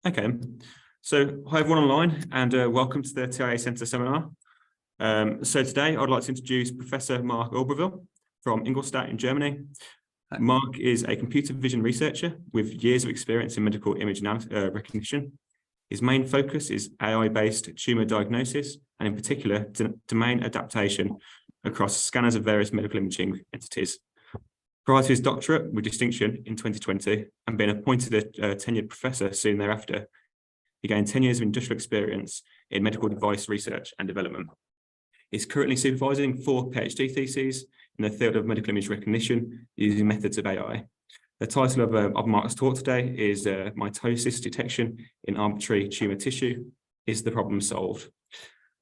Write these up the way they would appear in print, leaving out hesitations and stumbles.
Okay, so hi everyone online and welcome to the TIA Centre seminar. So today I'd like to introduce Professor Marc Aubreville from Ingolstadt in Germany. Hi. Marc is a computer vision researcher with years of experience in medical image recognition. His main focus is AI-based tumor diagnosis and in particular domain adaptation across scanners of various medical imaging entities. Prior to his doctorate with distinction in 2020 and being appointed a tenured professor soon thereafter, he gained 10 years of industrial experience in medical device research and development. He's currently supervising 4 PhD theses in the field of medical image recognition using methods of AI. The title of Marc's talk today is Mitosis Detection in Arbitrary Tumor Tissue. Is the problem solved?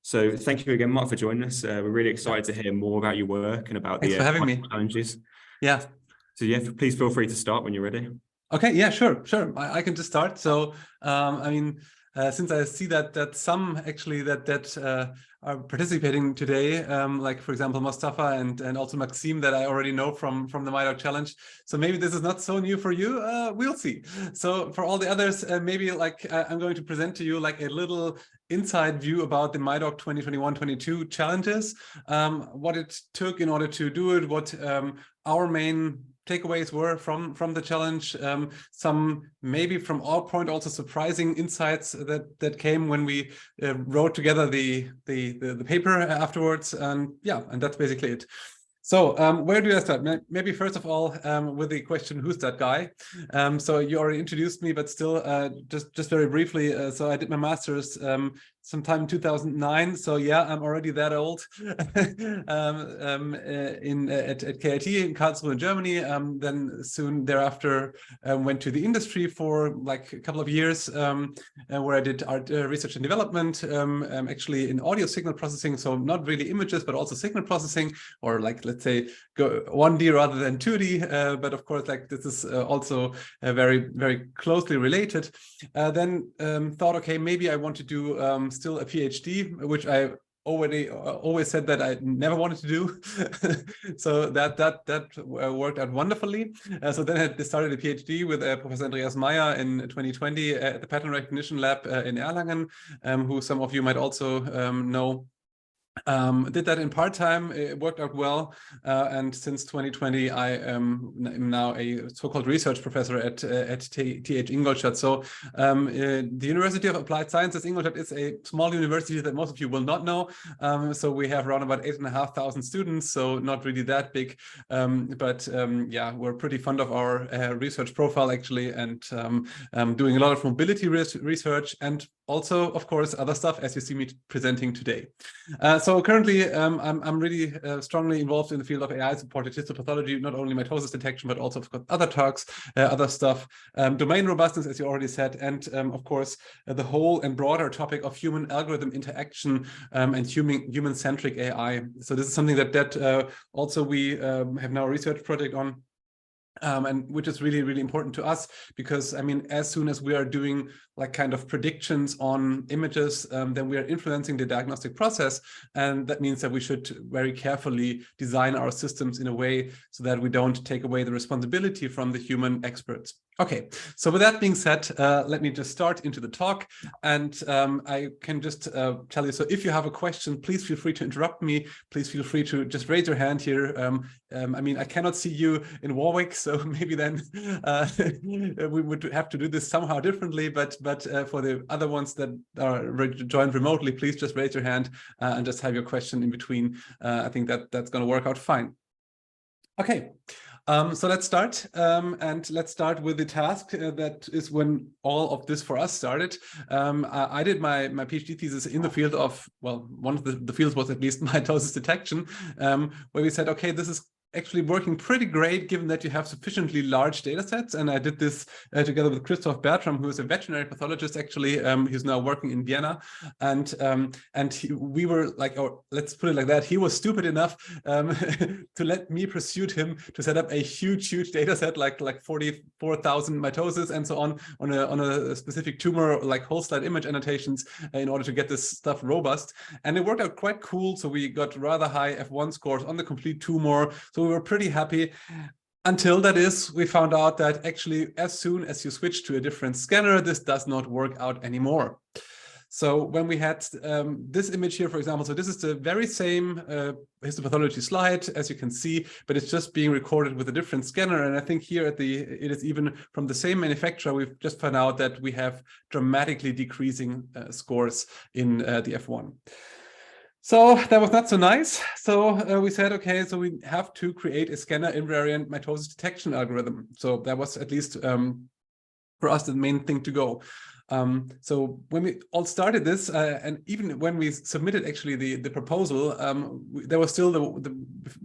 So thank you again, Marc, for joining us. We're really excited to hear more about your work and about Thanks for having me. challenges. Yeah. So yeah, please feel free to start when you're ready. Okay. Yeah. Sure. I can just start. So since I see that some actually that are participating today, like for example Mustafa and also Maxime that I already know from the MIDOG challenge. So maybe this is not so new for you. We'll see. So for all the others, maybe like I'm going to present to you like a little inside view about the MIDOG 2021-22 challenges, what it took in order to do it, what our main takeaways were from the challenge, some maybe from our point also surprising insights that came when we wrote together the paper afterwards, and yeah, and that's basically it. So where do I start? Maybe first of all with the question, who's that guy? So you already introduced me, but still just very briefly. So I did my master's sometime in 2009. So yeah, I'm already that old. At KIT in Karlsruhe in Germany. Then soon thereafter went to the industry for like a couple of years, where I did art research and development, actually in audio signal processing. So not really images, but also signal processing, or like let's say go 1D rather than 2D. But of course, like this is also very, very closely related. Then thought, okay, maybe I want to do still a PhD, which I always said that I never wanted to do. So that worked out wonderfully. So then I started a PhD with Professor Andreas Meyer in 2020 at the Pattern Recognition Lab in Erlangen, who some of you might also know. Did that in part-time. It worked out well, and since 2020 I am now a so-called research professor at TH Ingolstadt. So the University of Applied Sciences Ingolstadt is a small university that most of you will not know. So we have around about 8,500 students, so not really that big, but yeah, we're pretty fond of our research profile actually, and doing a lot of mobility research, and also of course other stuff as you see me presenting today. So currently, I'm really strongly involved in the field of AI-supported histopathology, not only mitosis detection, but also of course other talks, other stuff, domain robustness, as you already said, and of course the whole and broader topic of human algorithm interaction and human-centric AI. So this is something that also we have now a research project on. And which is really, really important to us, because I mean, as soon as we are doing like kind of predictions on images, then we are influencing the diagnostic process. And that means that we should very carefully design our systems in a way so that we don't take away the responsibility from the human experts. Okay, so with that being said, let me just start into the talk, and I can just tell you, so if you have a question, please feel free to interrupt me. Please feel free to just raise your hand here. I mean, I cannot see you in Warwick, so maybe then we would have to do this somehow differently, but for the other ones that are joined remotely, please just raise your hand and just have your question in between. I think that's going to work out fine. Okay. So let's start, and let's start with the task that is when all of this for us started. I did my PhD thesis in the field of, well, one of the fields was at least mitosis detection, where we said, okay, this is actually working pretty great given that you have sufficiently large data sets. And I did this together with Christoph Bertram, who is a veterinary pathologist actually. He's now working in Vienna, and we were like, or let's put it like that, he was stupid enough to let me pursue him to set up a huge data set, like 44,000 mitoses and so on a specific tumor, like whole slide image annotations, in order to get this stuff robust. And it worked out quite cool. So we got rather high F1 scores on the complete tumor. So we were pretty happy. Until that is, we found out that actually as soon as you switch to a different scanner, this does not work out anymore. So when we had this image here, for example, so this is the very same histopathology slide, as you can see, but it's just being recorded with a different scanner. And I think here it is even from the same manufacturer, we've just found out that we have dramatically decreasing scores in the F1. So that was not so nice. So we said, okay, so we have to create a scanner invariant mitosis detection algorithm. So that was at least for us the main thing to go. So when we all started this, and even when we submitted actually the proposal, there was still the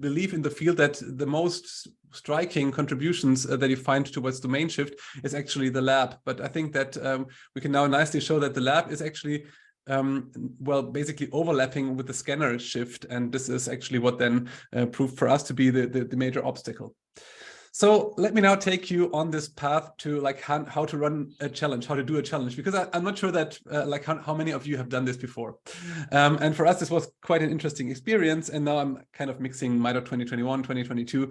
belief in the field that the most striking contributions that you find towards domain shift is actually the lab. But I think that we can now nicely show that the lab is actually well, basically overlapping with the scanner shift. And this is actually what then proved for us to be the major obstacle. So let me now take you on this path to like how to run a challenge, how to do a challenge, because I'm not sure that like how many of you have done this before. And for us, this was quite an interesting experience. And now I'm kind of mixing MIDOG 2021, 2022.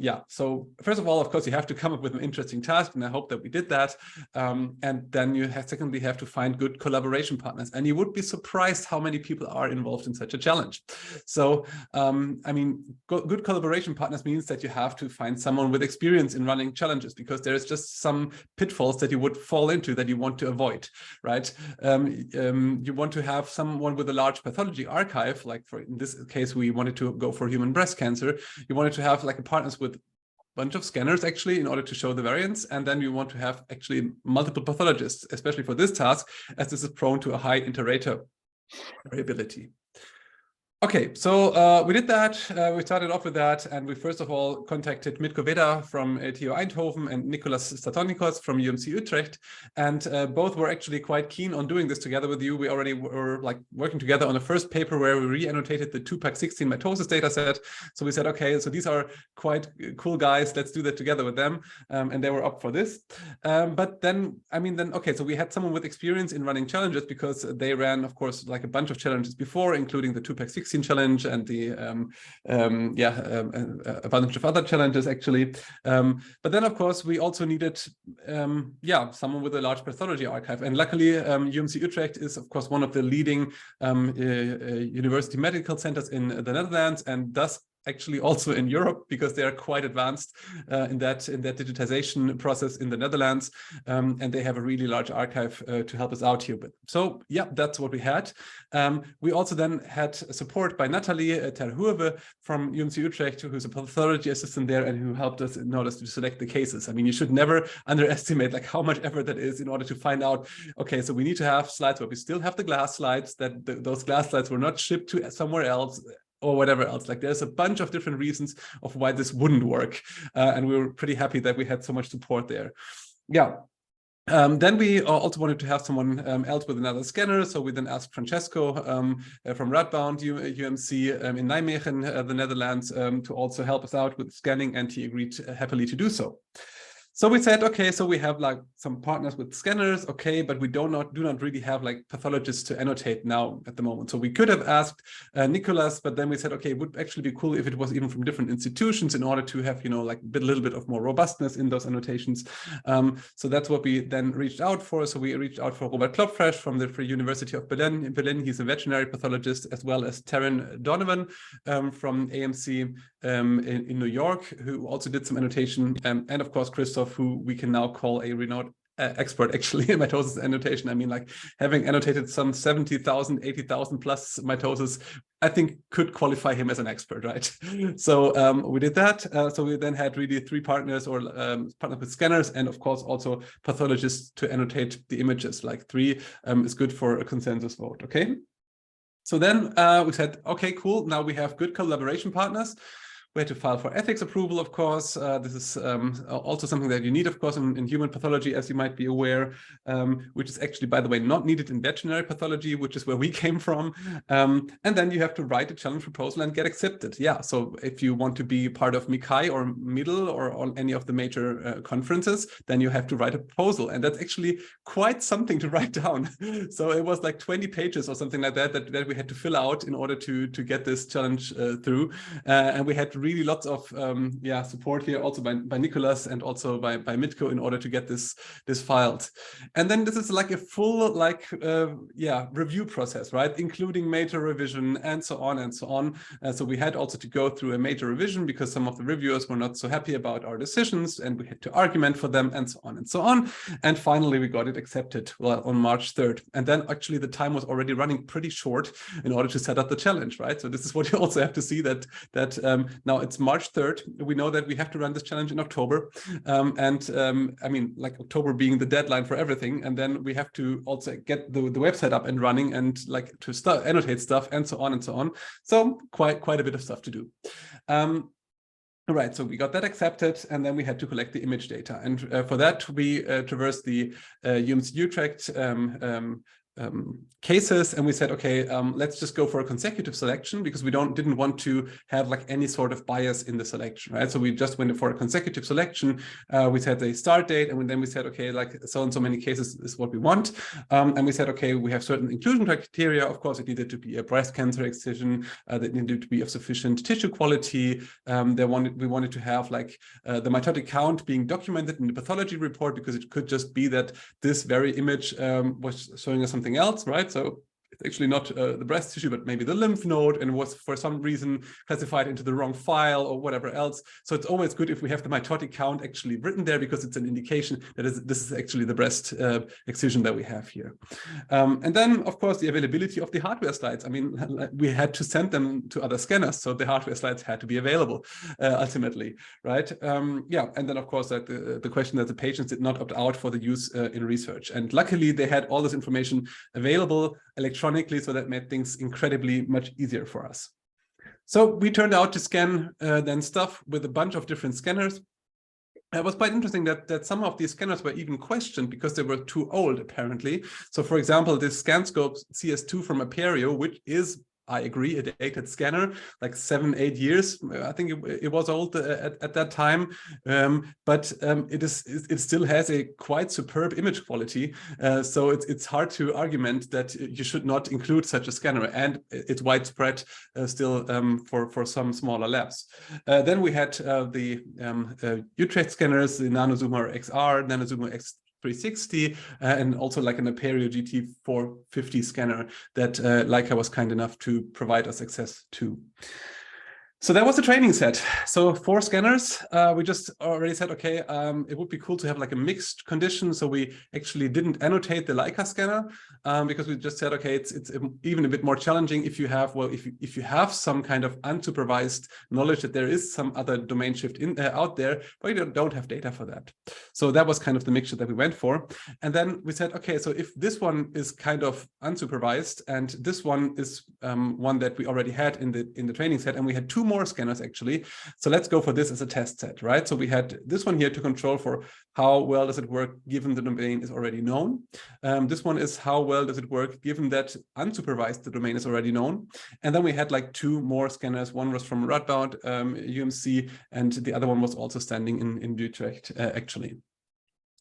Yeah, so first of all, of course, you have to come up with an interesting task. And I hope that we did that. And then you secondly have to find good collaboration partners. And you would be surprised how many people are involved in such a challenge. So, I mean, good collaboration partners means that you have to find someone with experience in running challenges, because there's just some pitfalls that you would fall into that you want to avoid, right? You want to have someone with a large pathology archive, like in this case, we wanted to go for human breast cancer. You wanted to have like partners with bunch of scanners actually in order to show the variants, and then you want to have actually multiple pathologists, especially for this task, as this is prone to a high inter-rater variability. Okay, so we did that. We started off with that, and we first of all contacted Mitko Veda from TU Eindhoven and Nicolas Statonikos from UMC Utrecht, and both were actually quite keen on doing this together with you. We already were like working together on a first paper where we re-annotated the 2PAC16 mitosis dataset. So we said, okay, so these are quite cool guys. Let's do that together with them, and they were up for this. But then, I mean, okay, so we had someone with experience in running challenges because they ran, of course, like a bunch of challenges before, including the 2PAC16 challenge and the a bunch of other challenges actually. But then of course we also needed someone with a large pathology archive, and luckily UMC Utrecht is of course one of the leading university medical centers in the Netherlands, and thus actually also in Europe, because they are quite advanced in that digitization process in the Netherlands, and they have a really large archive to help us out here. But so yeah, that's what we had. We also then had support by Nathalie Terhoeven from UMC Utrecht, who's a pathology assistant there and who helped us in order to select the cases. I mean, you should never underestimate like how much effort that is in order to find out, okay, so we need to have slides where we still have the glass slides, that those glass slides were not shipped to somewhere else, or whatever else. Like there's a bunch of different reasons of why this wouldn't work. And we were pretty happy that we had so much support there. Yeah. Then we also wanted to have someone else with another scanner. So we then asked Francesco from Radboud UMC in Nijmegen, the Netherlands, to also help us out with scanning, and he agreed happily to do so. So we said, okay, so we have like some partners with scanners, okay, but we do not really have like pathologists to annotate now at the moment. So we could have asked Nicolas, but then we said, okay, it would actually be cool if it was even from different institutions in order to have, you know, like a little bit of more robustness in those annotations. So that's what we then reached out for. So we reached out for Robert Klopfresh from the Free University of Berlin. In Berlin, he's a veterinary pathologist, as well as Taryn Donovan from AMC in New York, who also did some annotation, and of course Christoph, who we can now call a renowned expert actually in mitosis annotation. I mean, like having annotated some 70,000, 80,000 plus mitosis, I think could qualify him as an expert, right? So we did that. So we then had really three partners, or partners with scanners, and of course also pathologists to annotate the images. Like three is good for a consensus vote, okay? So then we said, okay, cool. Now we have good collaboration partners. We had to file for ethics approval, of course. This is also something that you need, of course, in human pathology, as you might be aware, which is actually, by the way, not needed in veterinary pathology, which is where we came from. And then you have to write a challenge proposal and get accepted. Yeah, so if you want to be part of MICAI or MIDL or on any of the major conferences, then you have to write a proposal. And that's actually quite something to write down. So it was like 20 pages or something like that we had to fill out in order to get this challenge through. And we had to really lots of support here, also by Nicholas and also by Mitko, in order to get this filed. And then this is like a full review process, right, including major revision and so on and so on. So we had also to go through a major revision because some of the reviewers were not so happy about our decisions, and we had to argument for them and so on and so on. And finally, we got it accepted on March 3rd. And then actually the time was already running pretty short in order to set up the challenge, right? So this is what you also have to see, that now it's March 3rd. We know that we have to run this challenge in October. I mean, like October being the deadline for everything. And then we have to also get the website up and running and like to annotate stuff and so on and so on. So quite a bit of stuff to do. All right, so we got that accepted, and then we had to collect the image data. And for that, we traversed the UMC Utrecht cases, and we said, okay, let's just go for a consecutive selection, because we didn't want to have like any sort of bias in the selection, right? So we just went for a consecutive selection. We set a start date, and then we said, okay, like so and so many cases is what we want. And we said, okay, we have certain inclusion criteria. Of course, it needed to be a breast cancer excision. That needed to be of sufficient tissue quality. We wanted to have like the mitotic count being documented in the pathology report, because it could just be that this very image was showing us something else, right? So it's actually not the breast tissue, but maybe the lymph node, and was for some reason classified into the wrong file or whatever else. So it's always good if we have the mitotic count actually written there, because it's an indication that this is actually the breast excision that we have here. And then, of course, the availability of the hardware slides. I mean, we had to send them to other scanners, so the hardware slides had to be available ultimately, right? Yeah, and then, of course, that the question that the patients did not opt out for the use in research. And luckily, they had all this information available electronically, so that made things incredibly much easier for us. So we turned out to scan then stuff with a bunch of different scanners. It was quite interesting that some of these scanners were even questioned because they were too old, apparently. So, for example, this ScanScope CS2 from Aperio, which is, I agree, a dated scanner, like 7-8 years. I think it was old at that time, but it still has a quite superb image quality. So it's hard to argument that you should not include such a scanner, and it's widespread still for some smaller labs. Then we had the Utrecht scanners, the NanoZoomer XR, NanoZoomer X360, and also like an Aperio GT450 scanner that Leica was kind enough to provide us access to. So that was the training set. So 4 scanners. We just already said, okay, it would be cool to have like a mixed condition. So we actually didn't annotate the Leica scanner because we just said, okay, it's even a bit more challenging if you have, well, if you have some kind of unsupervised knowledge that there is some other domain shift out there, but you don't have data for that. So that was kind of the mixture that we went for. And then we said, okay, so if this one is kind of unsupervised and this one is one that we already had in the training set, and we had 2 more scanners actually. So let's go for this as a test set, right? So we had this one here to control for how well does it work given the domain is already known. This one is how well does it work given that unsupervised the domain is already known. And then we had like 2 more scanners. One was from Radboud UMC, and the other one was also standing in Utrecht actually.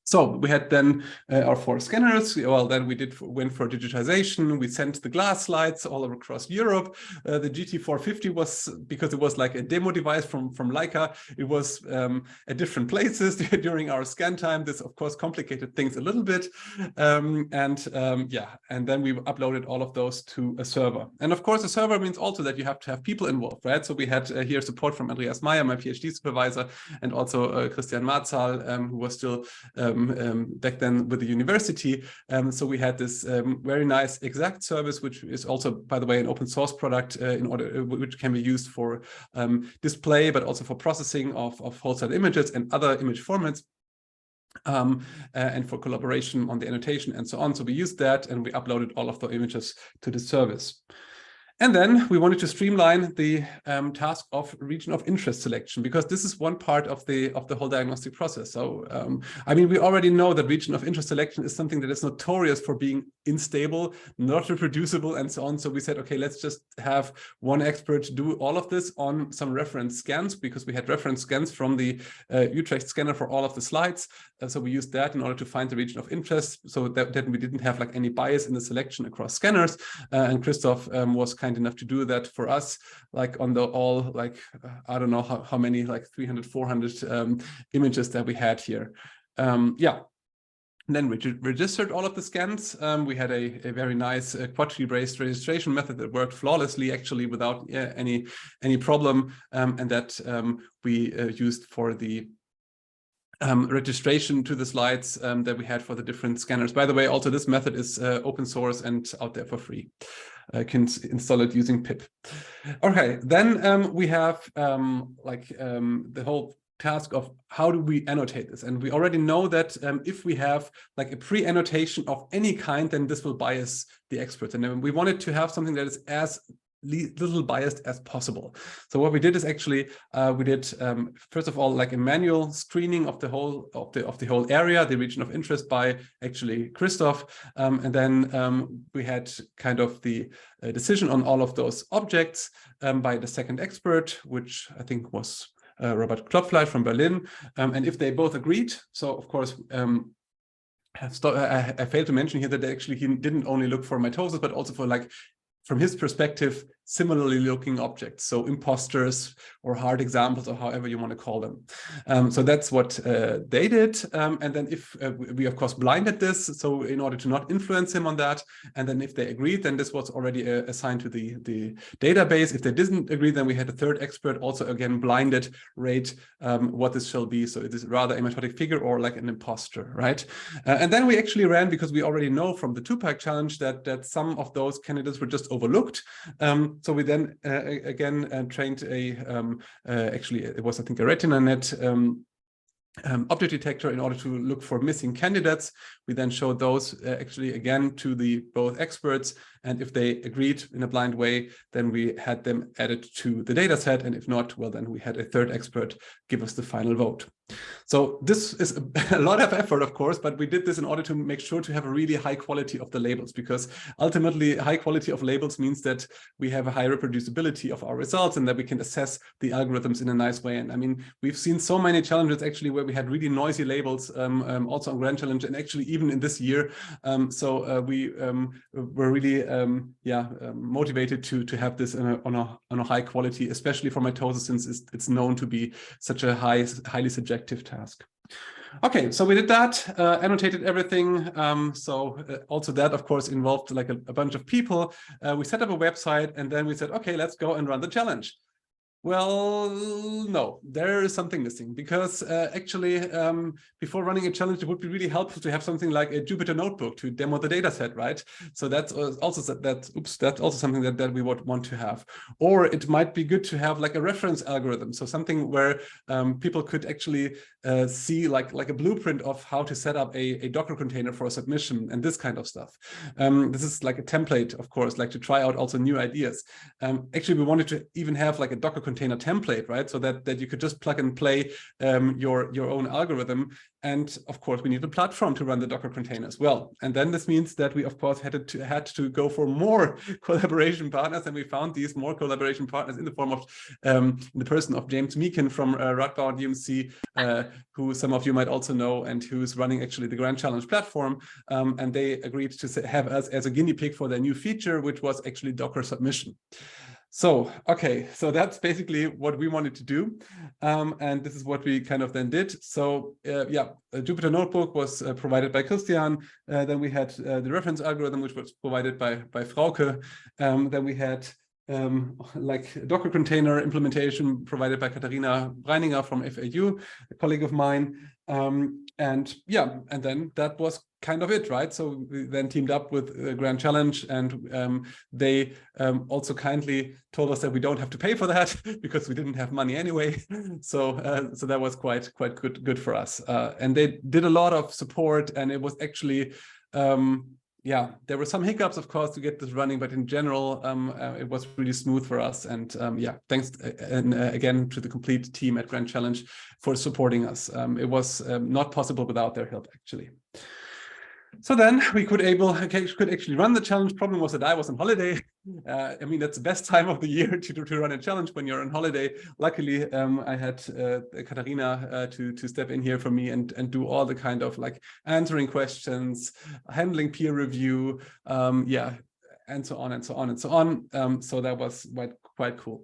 So we had then our 4 scanners. Well, then we went for digitization. We sent the glass slides all across Europe. The GT450 was, because it was like a demo device from Leica, it was at different places during our scan time. This, of course, complicated things a little bit. And then we uploaded all of those to a server. And of course, a server means also that you have to have people involved, right? So we had here support from Andreas Meyer, my PhD supervisor, and also Christian Marzal, who was still back then with the university. So we had this very nice exact service, which is also, by the way, an open source product which can be used for display, but also for processing of whole cell images and other image formats. And for collaboration on the annotation and so on. So we used that and we uploaded all of the images to the service. And then we wanted to streamline the task of region of interest selection, because this is one part of the whole diagnostic process. So, I mean, we already know that region of interest selection is something that is notorious for being unstable, not reproducible, and so on. So we said, okay, let's just have one expert do all of this on some reference scans, because we had reference scans from the Utrecht scanner for all of the slides. So we used that in order to find the region of interest, so that we didn't have like any bias in the selection across scanners. And Christoph was kind enough to do that for us, like on the all, like, I don't know how many, like 300, 400 images that we had here. Yeah. And then we registered all of the scans. We had a very nice quadtree-based registration method that worked flawlessly, actually, without any problem, and that we used for the registration to the slides that we had for the different scanners. By the way, also this method is open source and out there for free. You can install it using pip. Okay, then we have the whole task of how do we annotate this, and we already know that if we have like a pre-annotation of any kind, then this will bias the experts, and then we wanted to have something that is as little biased as possible. So what we did is actually we did first of all like a manual screening of the whole area, the region of interest, by actually Christoph, and then we had kind of the decision on all of those objects by the second expert, which I think was Robert Klopflein from Berlin, and if they both agreed, so of course I failed to mention here that actually he didn't only look for mitosis, but also for, like, from his perspective, similarly looking objects, so imposters or hard examples, or however you want to call them. So that's what they did. And then if we, of course, blinded this, so in order to not influence him on that, and then if they agreed, then this was already assigned to the database. If they didn't agree, then we had a third expert, also again blinded, rate what this shall be. So it is rather a mitotic figure or like an imposter, right? And then we actually ran, because we already know from the 2-pack challenge that some of those candidates were just overlooked. So we then again trained actually it was, I think, a RetinaNet object detector in order to look for missing candidates. We then showed those actually again to the both experts, and if they agreed in a blind way, then we had them added to the data set, and if not, well, then we had a third expert give us the final vote. So this is a lot of effort, of course, but we did this in order to make sure to have a really high quality of the labels, because ultimately high quality of labels means that we have a high reproducibility of our results and that we can assess the algorithms in a nice way. And I mean, we've seen so many challenges actually where we had really noisy labels, also on Grand Challenge, and actually even in this year. So we were really motivated to have this on a high quality, especially for mitosis, since it's known to be such a highly subjective task. Okay, so we did that, annotated everything. So also that, of course, involved like a bunch of people. We set up a website, and then we said, okay, let's go and run the challenge. Well, no, there is something missing, because actually before running a challenge, it would be really helpful to have something like a Jupyter notebook to demo the data set, right? So that's also something that we would want to have. Or it might be good to have like a reference algorithm, so something where people could actually see like a blueprint of how to set up a Docker container for a submission and this kind of stuff. This is like a template, of course, like to try out also new ideas. Actually, we wanted to even have like a Docker container template, right? So that you could just plug and play your own algorithm. And of course, we need a platform to run the Docker container as well. And then this means that we, of course, had to go for more collaboration partners, and we found these more collaboration partners in the form of the person of James Meakin from Radboud UMC, who some of you might also know, and who's running actually the Grand Challenge platform. And they agreed to have us as a guinea pig for their new feature, which was actually Docker submission. So, okay, so that's basically what we wanted to do. And this is what we kind of then did. So, yeah, a Jupyter Notebook was provided by Christian. Then we had the reference algorithm, which was provided by Frauke. Then we had like Docker container implementation provided by Katharina Breininger from FAU, a colleague of mine. And yeah, and then that was kind of it, right? So we then teamed up with Grand Challenge, and they also kindly told us that we don't have to pay for that because we didn't have money anyway. So so that was quite good for us. And they did a lot of support, and it was actually yeah, there were some hiccups, of course, to get this running, but in general, it was really smooth for us. And yeah, thanks again to the complete team at Grand Challenge for supporting us. It was not possible without their help, actually. So then we could actually run the challenge. Problem was that I was on holiday. I mean, that's the best time of the year to run a challenge when you're on holiday. Luckily, I had Katharina to step in here for me and do all the kind of like answering questions, handling peer review, yeah, and so on and so on and so on. So that was quite cool.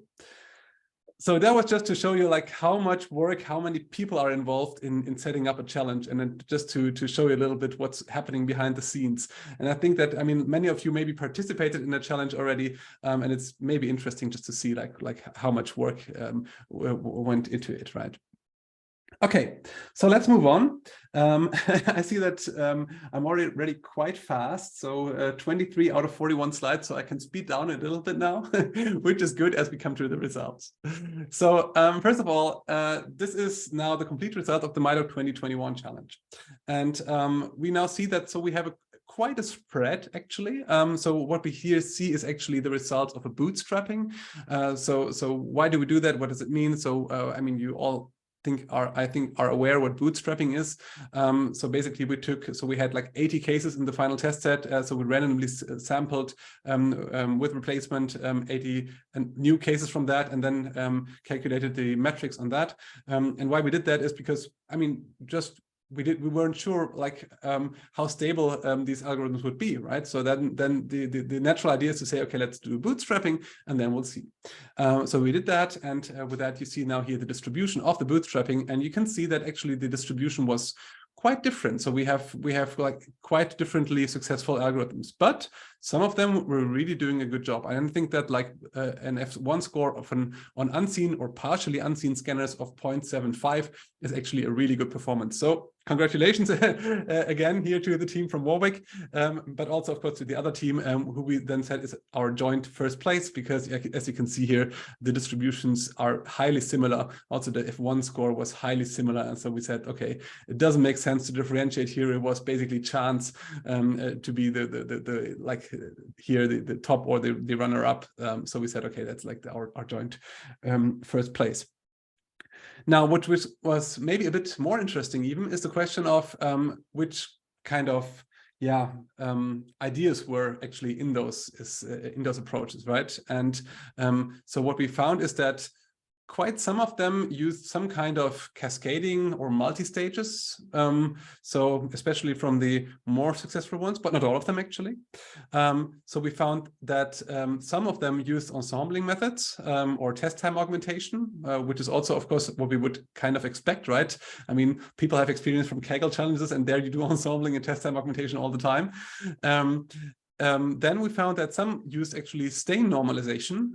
So that was just to show you like how much work, how many people are involved in setting up a challenge, and then just to show you a little bit what's happening behind the scenes. And I think that, I mean, many of you maybe participated in the challenge already, and it's maybe interesting just to see like how much work went into it, right? Okay, so let's move on. I see that I'm already quite fast. So 23 out of 41 slides, so I can speed down a little bit now, which is good as we come to the results. So first of all, this is now the complete result of the MIDOG 2021 challenge. And we now see that, so we have quite a spread actually. So what we here see is actually the result of a bootstrapping. So why do we do that? What does it mean? So I mean, you all I think are aware what bootstrapping is. So basically we had like 80 cases in the final test set. So we randomly sampled with replacement 80 new cases from that, and then calculated the metrics on that. And why we did that is because, I mean, we weren't sure like how stable these algorithms would be, right? So then the natural idea is to say, okay, let's do bootstrapping, and then we'll see. So we did that, and with that you see now here the distribution of the bootstrapping, and you can see that actually the distribution was quite different. So we have like quite differently successful algorithms, but some of them were really doing a good job. I don't think that like an F1 score of on unseen or partially unseen scanners of 0.75 is actually a really good performance. So congratulations again here to the team from Warwick, but also of course to the other team who we then said is our joint first place, because as you can see here, the distributions are highly similar. Also the F1 score was highly similar, and so we said, okay, it doesn't make sense to differentiate here. It was basically chance to be the like here the top or the runner up. So we said, okay, that's like our joint first place. Now, what was maybe a bit more interesting even is the question of which kind of ideas were actually in those approaches, right? And so what we found is that quite some of them used some kind of cascading or multi-stages. So especially from the more successful ones, but not all of them actually. So we found that some of them used ensembling methods or test time augmentation, which is also, of course, what we would kind of expect, right? I mean, people have experience from Kaggle challenges, and there you do ensembling and test time augmentation all the time. Then we found that some used actually stain normalization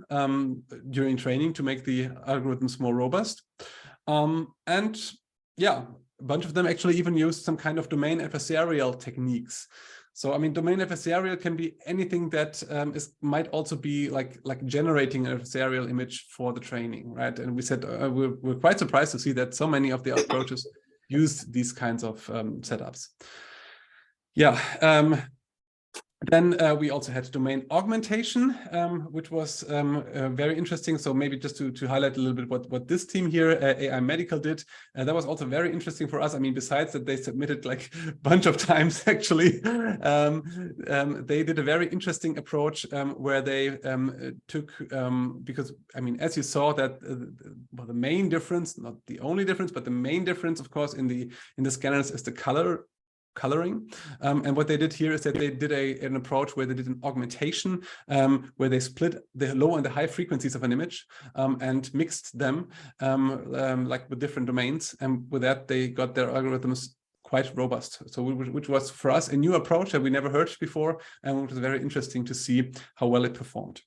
during training to make the algorithms more robust. And yeah, a bunch of them actually even used some kind of domain adversarial techniques. So, I mean, domain adversarial can be anything that might also be like generating an adversarial image for the training, right? And we said we're quite surprised to see that so many of the approaches use these kinds of setups. Yeah. Then we also had domain augmentation, which was very interesting. So maybe just to highlight a little bit what this team here, AI Medical, did. That was also very interesting for us. I mean, besides that they submitted like a bunch of times, actually, they did a very interesting approach where they took, because, I mean, as you saw that well, the main difference, not the only difference, but the main difference, of course, in the scanners is the coloring. And what they did here is that they did an approach where they did an augmentation, where they split the low and the high frequencies of an image and mixed them like with different domains. And with that, they got their algorithms quite robust. So which was for us a new approach that we never heard before, and which was very interesting to see how well it performed.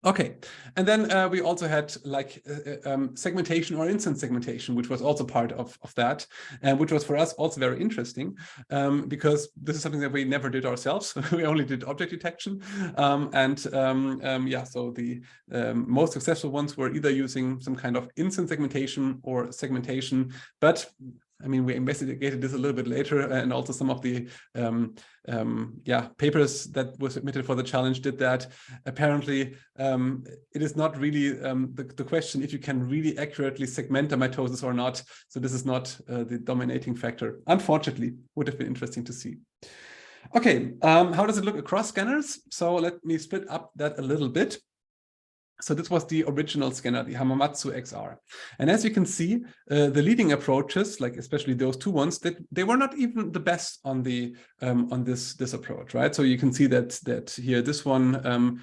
Okay, and then we also had like segmentation or instance segmentation, which was also part of that, and which was for us also very interesting because this is something that we never did ourselves. We only did object detection, yeah. So the most successful ones were either using some kind of instance segmentation or segmentation, but I mean, we investigated this a little bit later, and also some of the papers that were submitted for the challenge did that. Apparently, it is not really the question if you can really accurately segment a mitosis or not. So this is not the dominating factor. Unfortunately, would have been interesting to see. Okay, how does it look across scanners? So let me split up that a little bit. So this was the original scanner, the Hamamatsu XR. And as you can see, the leading approaches, like especially those two ones, that they were not even the best on the on this approach, right? So you can see that here, this one,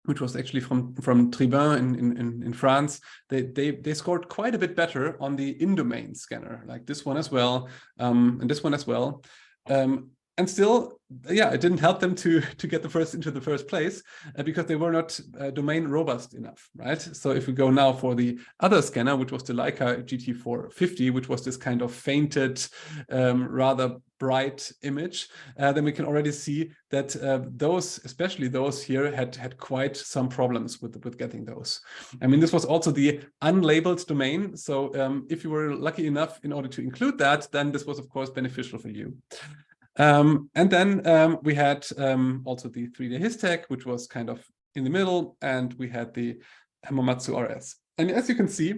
which was actually from Tribun in France, they scored quite a bit better on the in-domain scanner, like this one as well, and this one as well. And still, yeah, it didn't help them to get into the first place because they were not domain robust enough, right? So if we go now for the other scanner, which was the Leica GT450, which was this kind of fainted, rather bright image, then we can already see that those, especially those here, had quite some problems with getting those. I mean, this was also the unlabeled domain. So if you were lucky enough in order to include that, then this was, of course, beneficial for you. And then we had also the 3D Histech, which was kind of in the middle, and we had the Hamamatsu RS. And as you can see,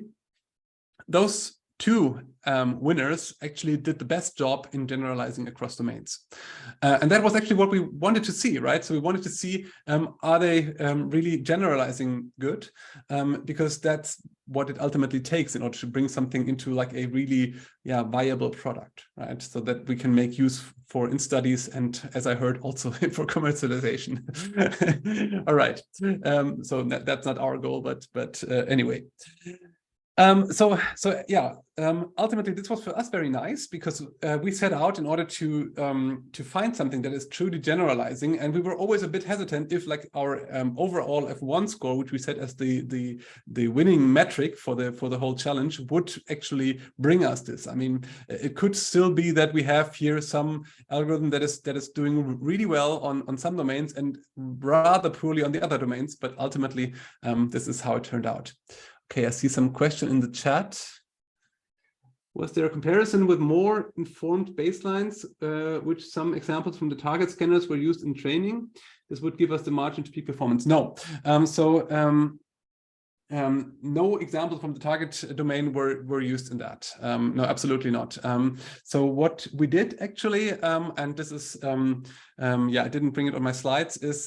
those two winners actually did the best job in generalizing across domains. And that was actually what we wanted to see, right? So we wanted to see, are they really generalizing good? Because that's what it ultimately takes in order to bring something into like a really viable product, right? So that we can make use for in studies and, as I heard, also for commercialization. All right. So that's not our goal, but anyway. Ultimately, this was for us very nice because we set out in order to find something that is truly generalizing, and we were always a bit hesitant if like our overall F1 score, which we set as the winning metric for the whole challenge, would actually bring us this. I mean, it could still be that we have here some algorithm that is doing really well on some domains and rather poorly on the other domains, but ultimately, this is how it turned out. Okay, I see some question in the chat. Was there a comparison with more informed baselines, which some examples from the target scanners were used in training? This would give us the margin to peak performance. No. No examples from the target domain were used in that. No, absolutely not. So what we did actually, and this is, I didn't bring it on my slides, is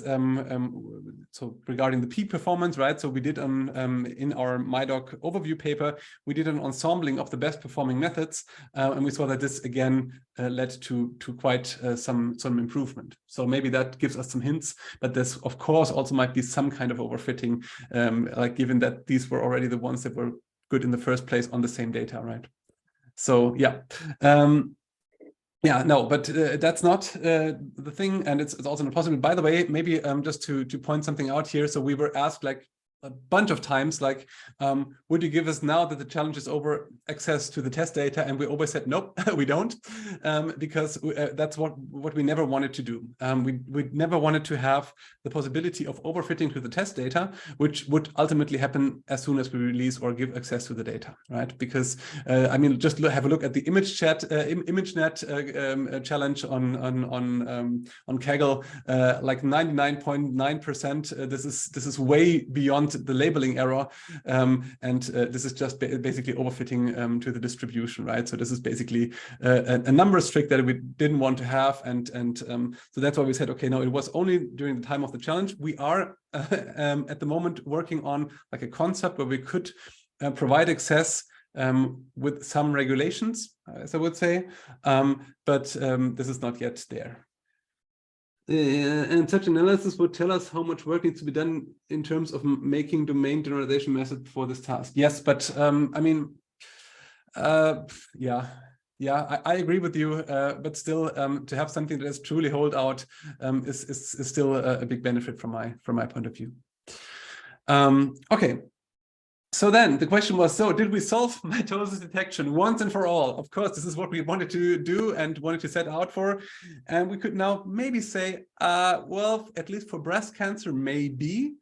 so regarding the peak performance, right? So we did in our MIDOG overview paper, we did an ensembling of the best performing methods, and we saw that this again led to quite some improvement. So maybe that gives us some hints, but this of course also might be some kind of overfitting, like given that these were already the ones that were good in the first place on the same data, right? So no, but that's not the thing, and it's also not possible. By the way, maybe just to point something out here. So we were asked like a bunch of times, like, would you give us, now that the challenge is over, access to the test data? And we always said, nope, we don't, because that's what we never wanted to do. We never wanted to have the possibility of overfitting to the test data, which would ultimately happen as soon as we release or give access to the data, right? Because I mean, just have a look at the ImageNet challenge on Kaggle, like 99.9%. This is way beyond the labeling error, and this is just basically overfitting to the distribution, right? So this is basically a numbers trick that we didn't want to have, and so that's why we said, okay, no, it was only during the time of the challenge. We are at the moment working on like a concept where we could provide access with some regulations, as I would say, but this is not yet there. And such analysis would tell us how much work needs to be done in terms of making domain generalization method for this task. Yes, but I mean, I agree with you. But still, to have something that is truly hold out is still a big benefit from my point of view. Okay. So then the question was, so did we solve mitosis detection once and for all? Of course, this is what we wanted to do and wanted to set out for. And we could now maybe say, well, at least for breast cancer, maybe.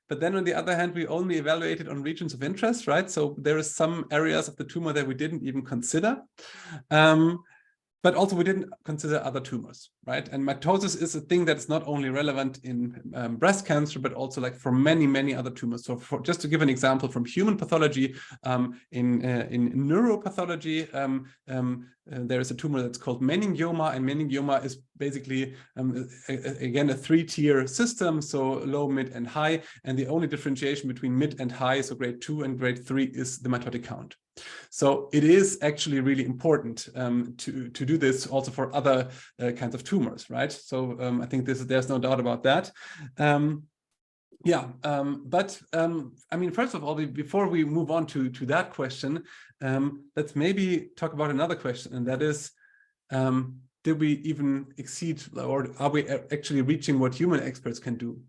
But then on the other hand, we only evaluated on regions of interest, right? So there is some areas of the tumor that we didn't even consider. but also we didn't consider other tumors, right? And mitosis is a thing that's not only relevant in breast cancer, but also like for many, many other tumors. So just to give an example from human pathology, in neuropathology, there is a tumor that's called meningioma, and meningioma is basically, again, a three-tier system, so low, mid, and high. And the only differentiation between mid and high, so grade 2 and grade 3, is the mitotic count. So it is actually really important to do this also for other kinds of tumors, right? So I think there's no doubt about that. I mean, first of all, before we move on to that question, let's maybe talk about another question, and that is, did we even exceed, or are we actually reaching what human experts can do?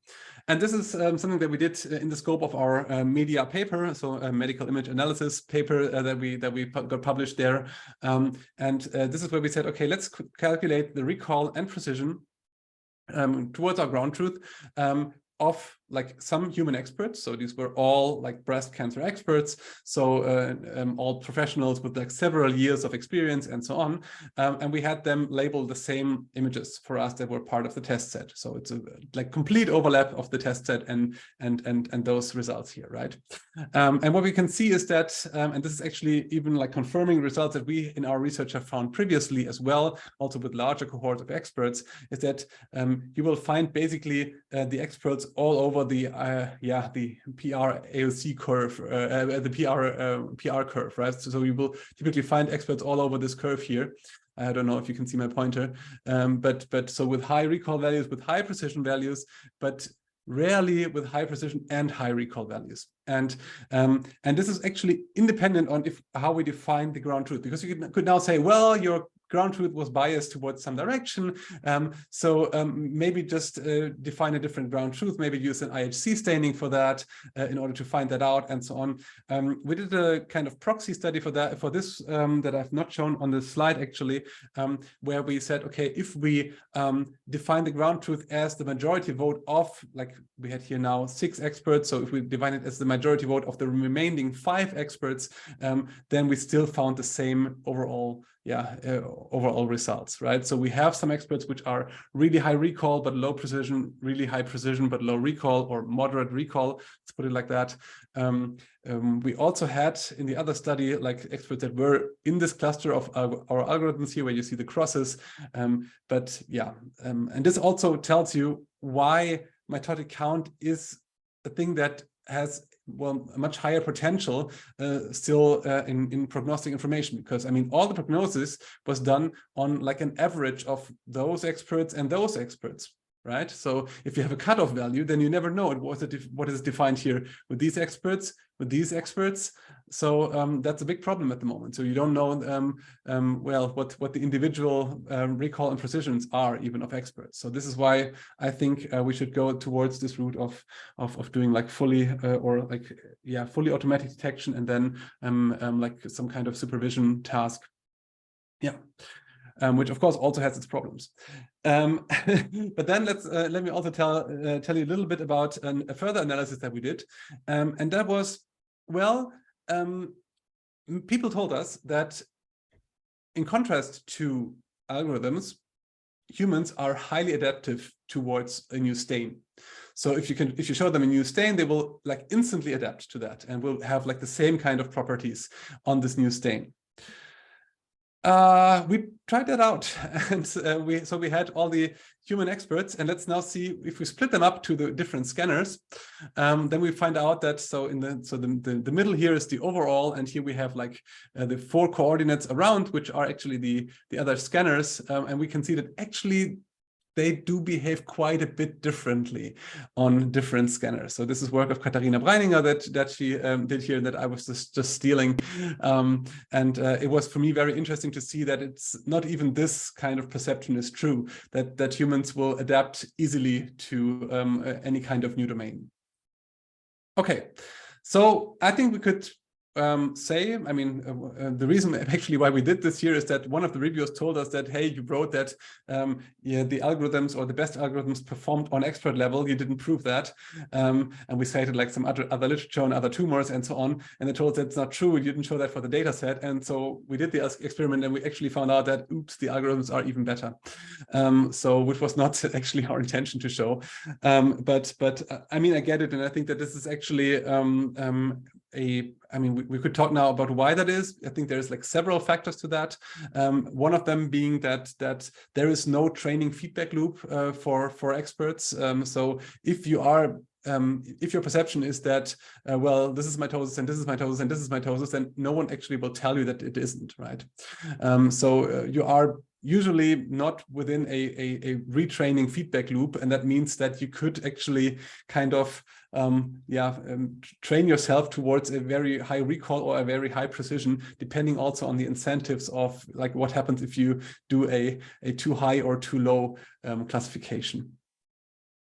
And this is something that we did in the scope of our media paper, so a medical image analysis paper that we got published there. This is where we said, okay, let's calculate the recall and precision towards our ground truth of like some human experts. So these were all like breast cancer experts. So all professionals with like several years of experience and so on. And we had them label the same images for us that were part of the test set. So it's a like complete overlap of the test set and those results here, right? And what we can see is that, and this is actually even like confirming results that we in our research have found previously as well, also with larger cohorts of experts, is that you will find basically the experts all over the PR AOC curve, the PR curve, right? So you will typically find experts all over this curve here. I don't know if you can see my pointer, but so with high recall values, with high precision values, but rarely with high precision and high recall values. And this is actually independent on how we define the ground truth, because you could now say, well, your ground truth was biased towards some direction. So maybe just define a different ground truth, maybe use an IHC staining for that in order to find that out and so on. We did a kind of proxy study for that, for this that I've not shown on the slide actually, where we said, okay, if we define the ground truth as the majority vote of, like we had here now 6 experts. So if we define it as the majority vote of the remaining 5 experts, then we still found the same overall results, right? So we have some experts which are really high recall but low precision, really high precision but low recall, or moderate recall, let's put it like that. We also had in the other study like experts that were in this cluster of our algorithms here, where you see the crosses. And this also tells you why mitotic count is a thing that has, well, a much higher potential still in prognostic information, because I mean, all the prognosis was done on like an average of those experts and those experts, right? So if you have a cutoff value, then you never know what is defined here with these experts, with these experts. So that's a big problem at the moment. So you don't know, well, what the individual recall and precisions are even of experts. So this is why I think we should go towards this route of doing like fully fully automatic detection, and then like some kind of supervision task. Yeah. Which of course also has its problems. But then let me also tell you a little bit about a further analysis that we did, and that was, well, people told us that in contrast to algorithms, humans are highly adaptive towards a new stain. So if you show them a new stain, they will like instantly adapt to that and will have like the same kind of properties on this new stain. We tried that out, and we had all the human experts, and let's now see if we split them up to the different scanners. Then we find out that the middle here is the overall, and here we have like the 4 coordinates around, which are actually the other scanners, and we can see that actually they do behave quite a bit differently on different scanners. So this is work of Katharina Breininger that she did here, that I was just stealing. It was for me very interesting to see that it's not even this kind of perception is true, that humans will adapt easily to any kind of new domain. Okay, so I think we could say, I mean, the reason actually why we did this here is that one of the reviewers told us that, hey, you wrote that yeah, the algorithms or the best algorithms performed on expert level. You didn't prove that. And we cited like some other literature on other tumors and so on. And they told us that's not true. You didn't show that for the data set. And so we did the experiment and we actually found out that, oops, the algorithms are even better. So which was not actually our intention to show. But I mean, I get it. And I think that this is actually I mean, we could talk now about why that is. I think there's like several factors to that. One of them being that there is no training feedback loop for experts. So if you are if your perception is that, well, this is mitosis and this is mitosis and this is mitosis, then no one actually will tell you that it isn't, right? So you are usually not within a retraining feedback loop, and that means that you could actually kind of train yourself towards a very high recall or a very high precision, depending also on the incentives of like what happens if you do a too high or too low classification.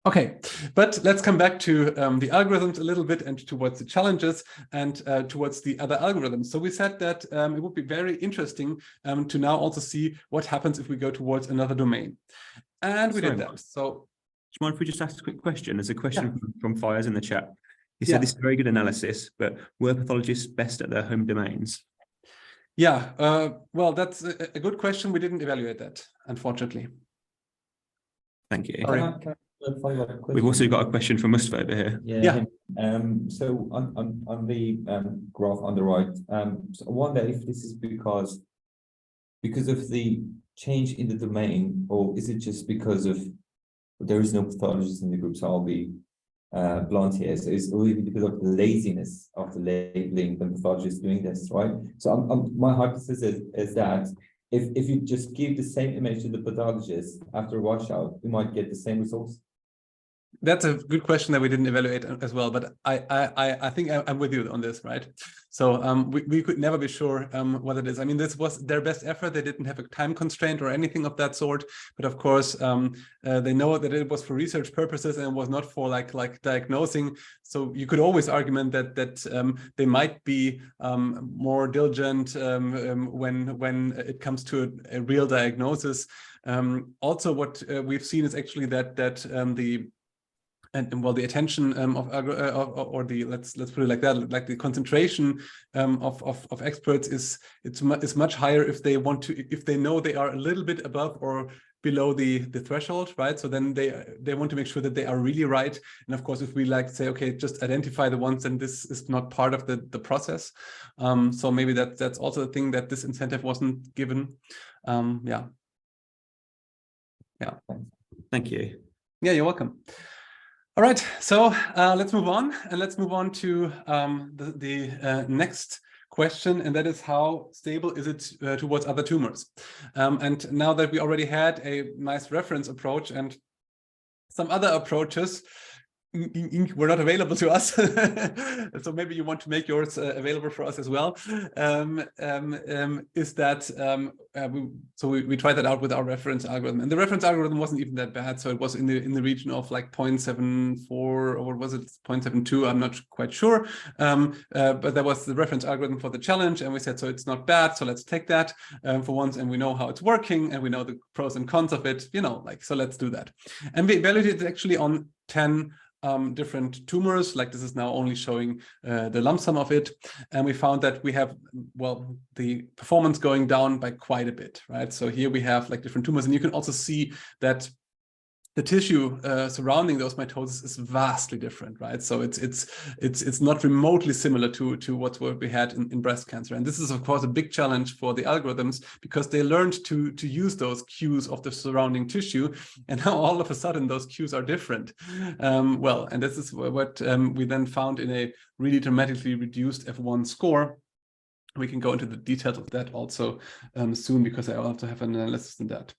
Okay, but let's come back to the algorithms a little bit and towards the challenges and towards the other algorithms. So we said that it would be very interesting to now also see what happens if we go towards another domain. And we did that. So, do you mind if we just ask a quick question? There's a question from Fires in the chat. He said this is very good analysis, but were pathologists best at their home domains? Yeah, well, that's a good question. We didn't evaluate that, unfortunately. Thank you. We've also got a question from Mustafa over here. Yeah. So on the graph on the right, so I wonder if this is because of the change in the domain, or is it just because of there is no pathologist in the group? So I'll be blunt here. So it's really because of the laziness of the labeling the pathologists doing this, right? So my hypothesis is that if you just give the same image to the pathologist after washout, you might get the same results. That's a good question that we didn't evaluate as well, but I think I'm with you on this, right? So we could never be sure what it is. I mean, this was their best effort. They didn't have a time constraint or anything of that sort, but of course they know that it was for research purposes and was not for like diagnosing. So you could always argument that they might be more diligent when it comes to a real diagnosis. Also, what we've seen is actually that the attention or the let's put it like that, like the concentration of experts is much higher if they know they are a little bit above or below the threshold, right? So then they want to make sure that they are really right. And of course, if we like say, okay, just identify the ones, and this is not part of the process. So maybe that's also a thing that this incentive wasn't given. Yeah. Thank you. Yeah, you're welcome. All right, so let's move on, and let's move on to the next question, and that is how stable is it towards other tumors? And now that we already had a nice reference approach and some other approaches were not available to us, so maybe you want to make yours available for us as well. Is that we tried that out with our reference algorithm, and the reference algorithm wasn't even that bad. So it was in the region of like 0.74 or what was it, 0.72? I'm not quite sure. But that was the reference algorithm for the challenge, and we said so it's not bad. So let's take that for once, and we know how it's working, and we know the pros and cons of it. So let's do that, and we evaluated it actually on 10 different tumors. Like this is now only showing the lump sum of it, and we found that we have, well, the performance going down by quite a bit, right? So here we have like different tumors, and you can also see that the tissue surrounding those mitosis is vastly different, right? So it's not remotely similar to what we had in breast cancer. And this is, of course, a big challenge for the algorithms, because they learned to use those cues of the surrounding tissue, and now all of a sudden those cues are different. Well, and this is what we then found in a really dramatically reduced F1 score. We can go into the details of that also soon, because I also have an analysis in that.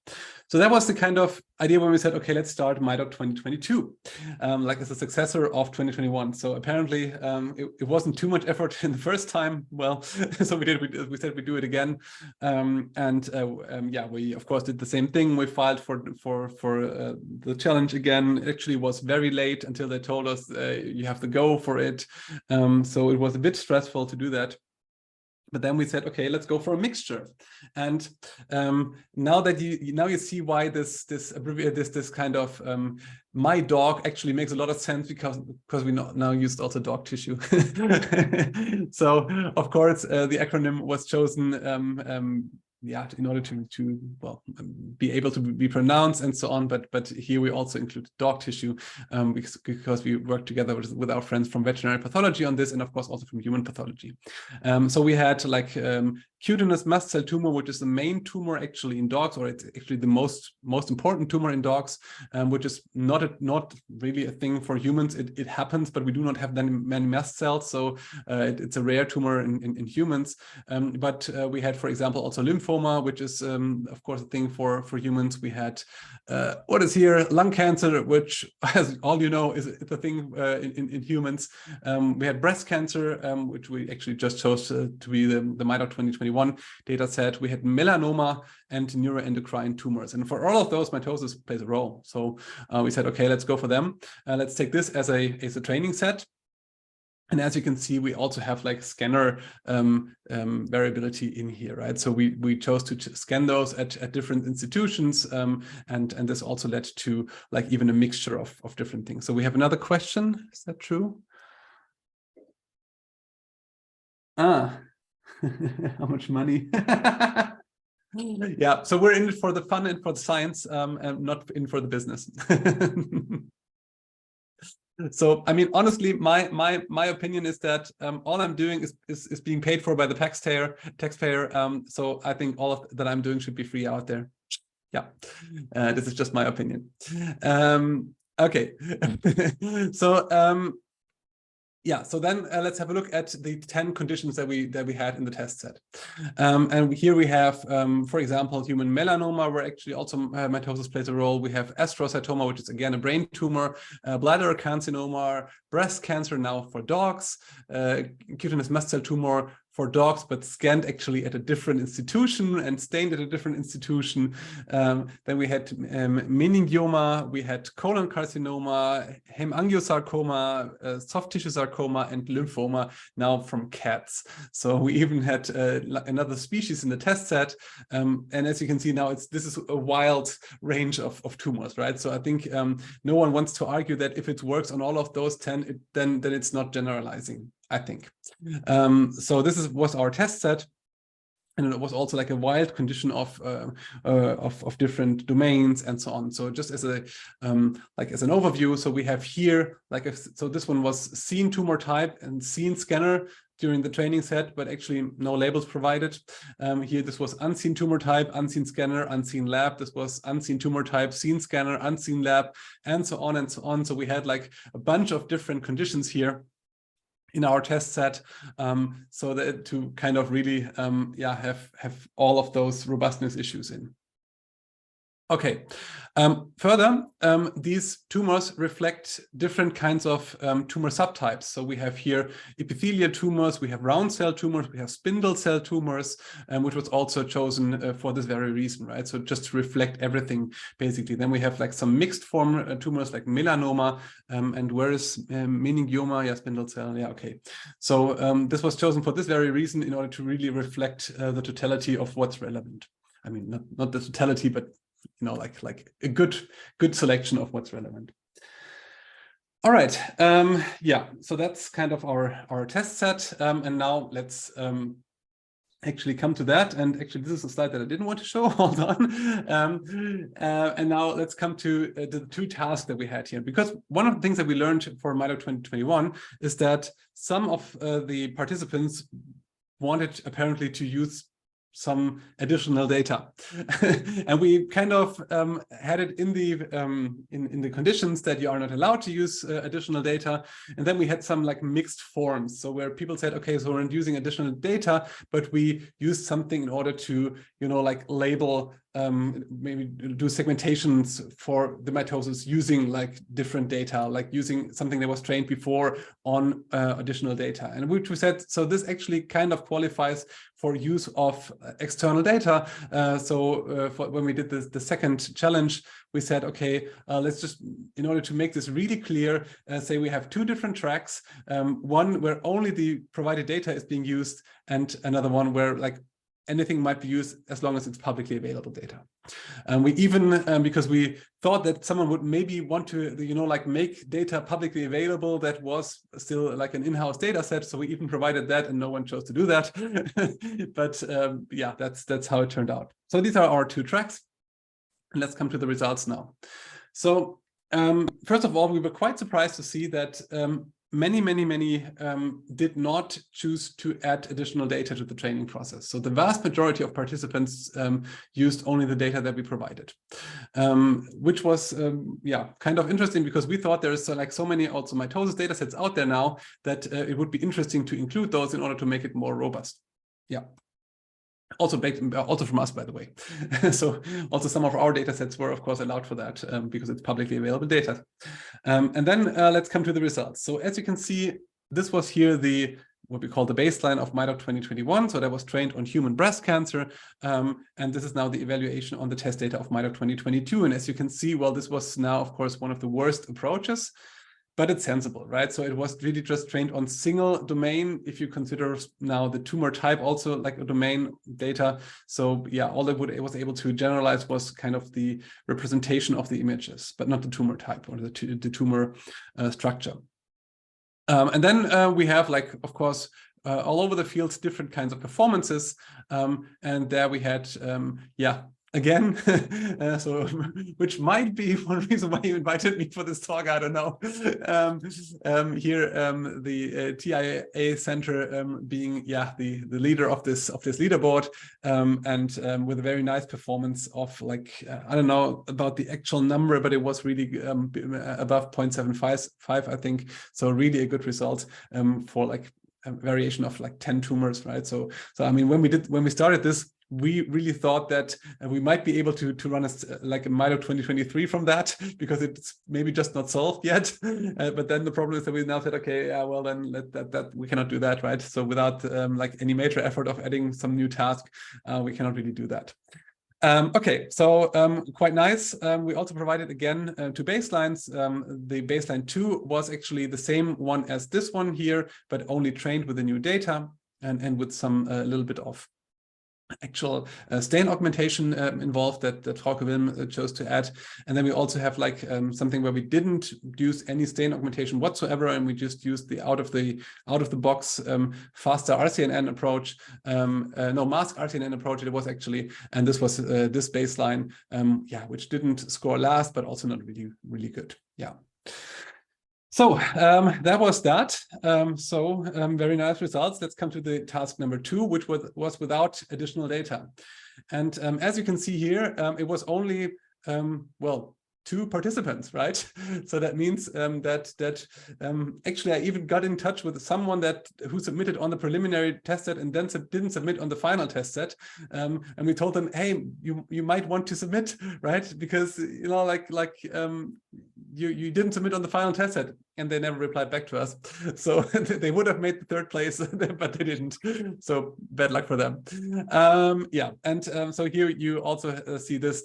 So that was the kind of idea when we said, okay, let's start MIDOG 2022, like as a successor of 2021. So apparently it wasn't too much effort in the first time. Well, so we said we'd do it again. Yeah, we of course did the same thing. We filed for the challenge again. It actually was very late until they told us you have to go for it. So it was a bit stressful to do that. But then we said, okay, let's go for a mixture. And now you see why this kind of MIDOG actually makes a lot of sense, because we now used also dog tissue. So of course the acronym was chosen in order to be able to be pronounced and so on, but here we also include dog tissue because we work together with our friends from veterinary pathology on this, and of course also from human pathology. So we had like cutaneous mast cell tumor, which is the main tumor actually in dogs, or it's actually the most important tumor in dogs, which is not really a thing for humans. It happens, but we do not have many mast cells, so it's a rare tumor in humans. But we had, for example, also lymphoma, which is of course a thing for humans. We had what is here, lung cancer, which, as all you know, is a thing in humans. We had breast cancer, which we actually just chose to be the MIDOG 2021 data set. We had melanoma and neuroendocrine tumors, and for all of those, mitosis plays a role. So we said, okay, let's go for them. Let's take this as a training set. And as you can see, we also have like scanner variability in here, right? So we chose to scan those at different institutions, and this also led to like even a mixture of different things. So we have another question. Is that true? How much money? Yeah, so we're in it for the fun and for the science, and not in for the business. So, I mean, honestly, my opinion is that all I'm doing is being paid for by the taxpayer. So I think all of that I'm doing should be free out there. Yeah, this is just my opinion. Okay, so yeah, so then let's have a look at the 10 conditions that we had in the test set. And here we have, for example, human melanoma, where actually also mitosis plays a role. We have astrocytoma, which is again a brain tumor, bladder carcinoma, breast cancer now for dogs, cutaneous mast cell tumor for dogs, but scanned actually at a different institution and stained at a different institution. Then we had meningioma, we had colon carcinoma, hemangiosarcoma, soft tissue sarcoma, and lymphoma now from cats. So we even had another species in the test set. And as you can see now, this is a wild range of tumors, right? So I think no one wants to argue that if it works on all of those 10, then it's not generalizing, I think. So this was our test set, and it was also like a wild condition of different domains and so on. So just as a like as an overview, so we have here so this one was seen tumor type and seen scanner during the training set, but actually no labels provided. Here this was unseen tumor type, unseen scanner, unseen lab. This was unseen tumor type, seen scanner, unseen lab, and so on and so on. So we had like a bunch of different conditions here in our test set, so that to kind of really have all of those robustness issues in. Okay, further, these tumors reflect different kinds of tumor subtypes. So we have here epithelial tumors, we have round cell tumors, we have spindle cell tumors, which was also chosen for this very reason, right? So just to reflect everything, basically. Then we have like some mixed form tumors like melanoma, and where is meningioma? Yeah, spindle cell, yeah, okay. So this was chosen for this very reason, in order to really reflect the totality of what's relevant. I mean, not the totality, but you know, like a good selection of what's relevant. All right, yeah, so that's kind of our test set, and now let's actually come to that. And actually, this is a slide that I didn't want to show. Hold on. And now let's come to the two tasks that we had here, because one of the things that we learned for MIDOG 2021 is that some of the participants wanted apparently to use some additional data, and we kind of had it in the conditions that you are not allowed to use additional data. And then we had some like mixed forms, so where people said, okay, so we're not using additional data, but we used something in order to, you know, like label maybe do segmentations for the mitosis using like different data, like using something that was trained before on additional data. And which we said, so this actually kind of qualifies for use of external data. For when we did the second challenge, we said, okay, let's just, in order to make this really clear, say we have two different tracks, one where only the provided data is being used, and another one where like anything might be used as long as it's publicly available data. And we even, because we thought that someone would maybe want to, like make data publicly available that was still like an in-house data set. So we even provided that, and no one chose to do that. But yeah, that's how it turned out. So these are our two tracks. Let's come to the results now. So first of all, we were quite surprised to see that many did not choose to add additional data to the training process. So the vast majority of participants used only the data that we provided, which was yeah, kind of interesting, because we thought there's like so many also mitosis data sets out there now that it would be interesting to include those in order to make it more robust. Yeah. Also from us, by the way. So also some of our data sets were, of course, allowed for that because it's publicly available data. And then let's come to the results. So as you can see, this was here what we call the baseline of MIDOG 2021. So that was trained on human breast cancer. And this is now the evaluation on the test data of MIDOG 2022. And as you can see, well, this was now, of course, one of the worst approaches. But it's sensible, right? So it was really just trained on single domain, if you consider now the tumor type also like a domain data. So yeah, all it was able to generalize was kind of the representation of the images, but not the tumor type or the tumor structure. And then we have, like, of course, all over the field, different kinds of performances. And there we had, yeah, again, so which might be one reason why you invited me for this talk, I don't know. Here, the TIA Center being, yeah, the leader of this leaderboard, and with a very nice performance of, like, I don't know about the actual number, but it was really above 0.75, I think. So really a good result for like a variation of like 10 tumors, right? So I mean, when we started this, we really thought that we might be able to run like a MIDOG 2023 from that, because it's maybe just not solved yet. But then the problem is that we now said, okay, yeah, well then that we cannot do that, right? So without like any major effort of adding some new task, we cannot really do that. Okay, so quite nice. We also provided again two baselines. The baseline 2 was actually the same one as this one here, but only trained with the new data and with some little bit of actual stain augmentation involved that Frau Wilm chose to add. And then we also have like something where we didn't use any stain augmentation whatsoever, and we just used the out of the box faster RCNN approach, no, mask RCNN approach it was actually, and this was this baseline, yeah, which didn't score last, but also not really good. Yeah. So that was that. Very nice results. Let's come to the task number 2, which was without additional data. And as you can see here, it was only, well, 2 participants, right? So that means that actually I even got in touch with someone who submitted on the preliminary test set and then didn't submit on the final test set. And we told them, hey, you might want to submit, right? Because, you know, you didn't submit on the final test set, and they never replied back to us. So they would have made the 3rd place, but they didn't. So bad luck for them. Yeah, and so here you also see this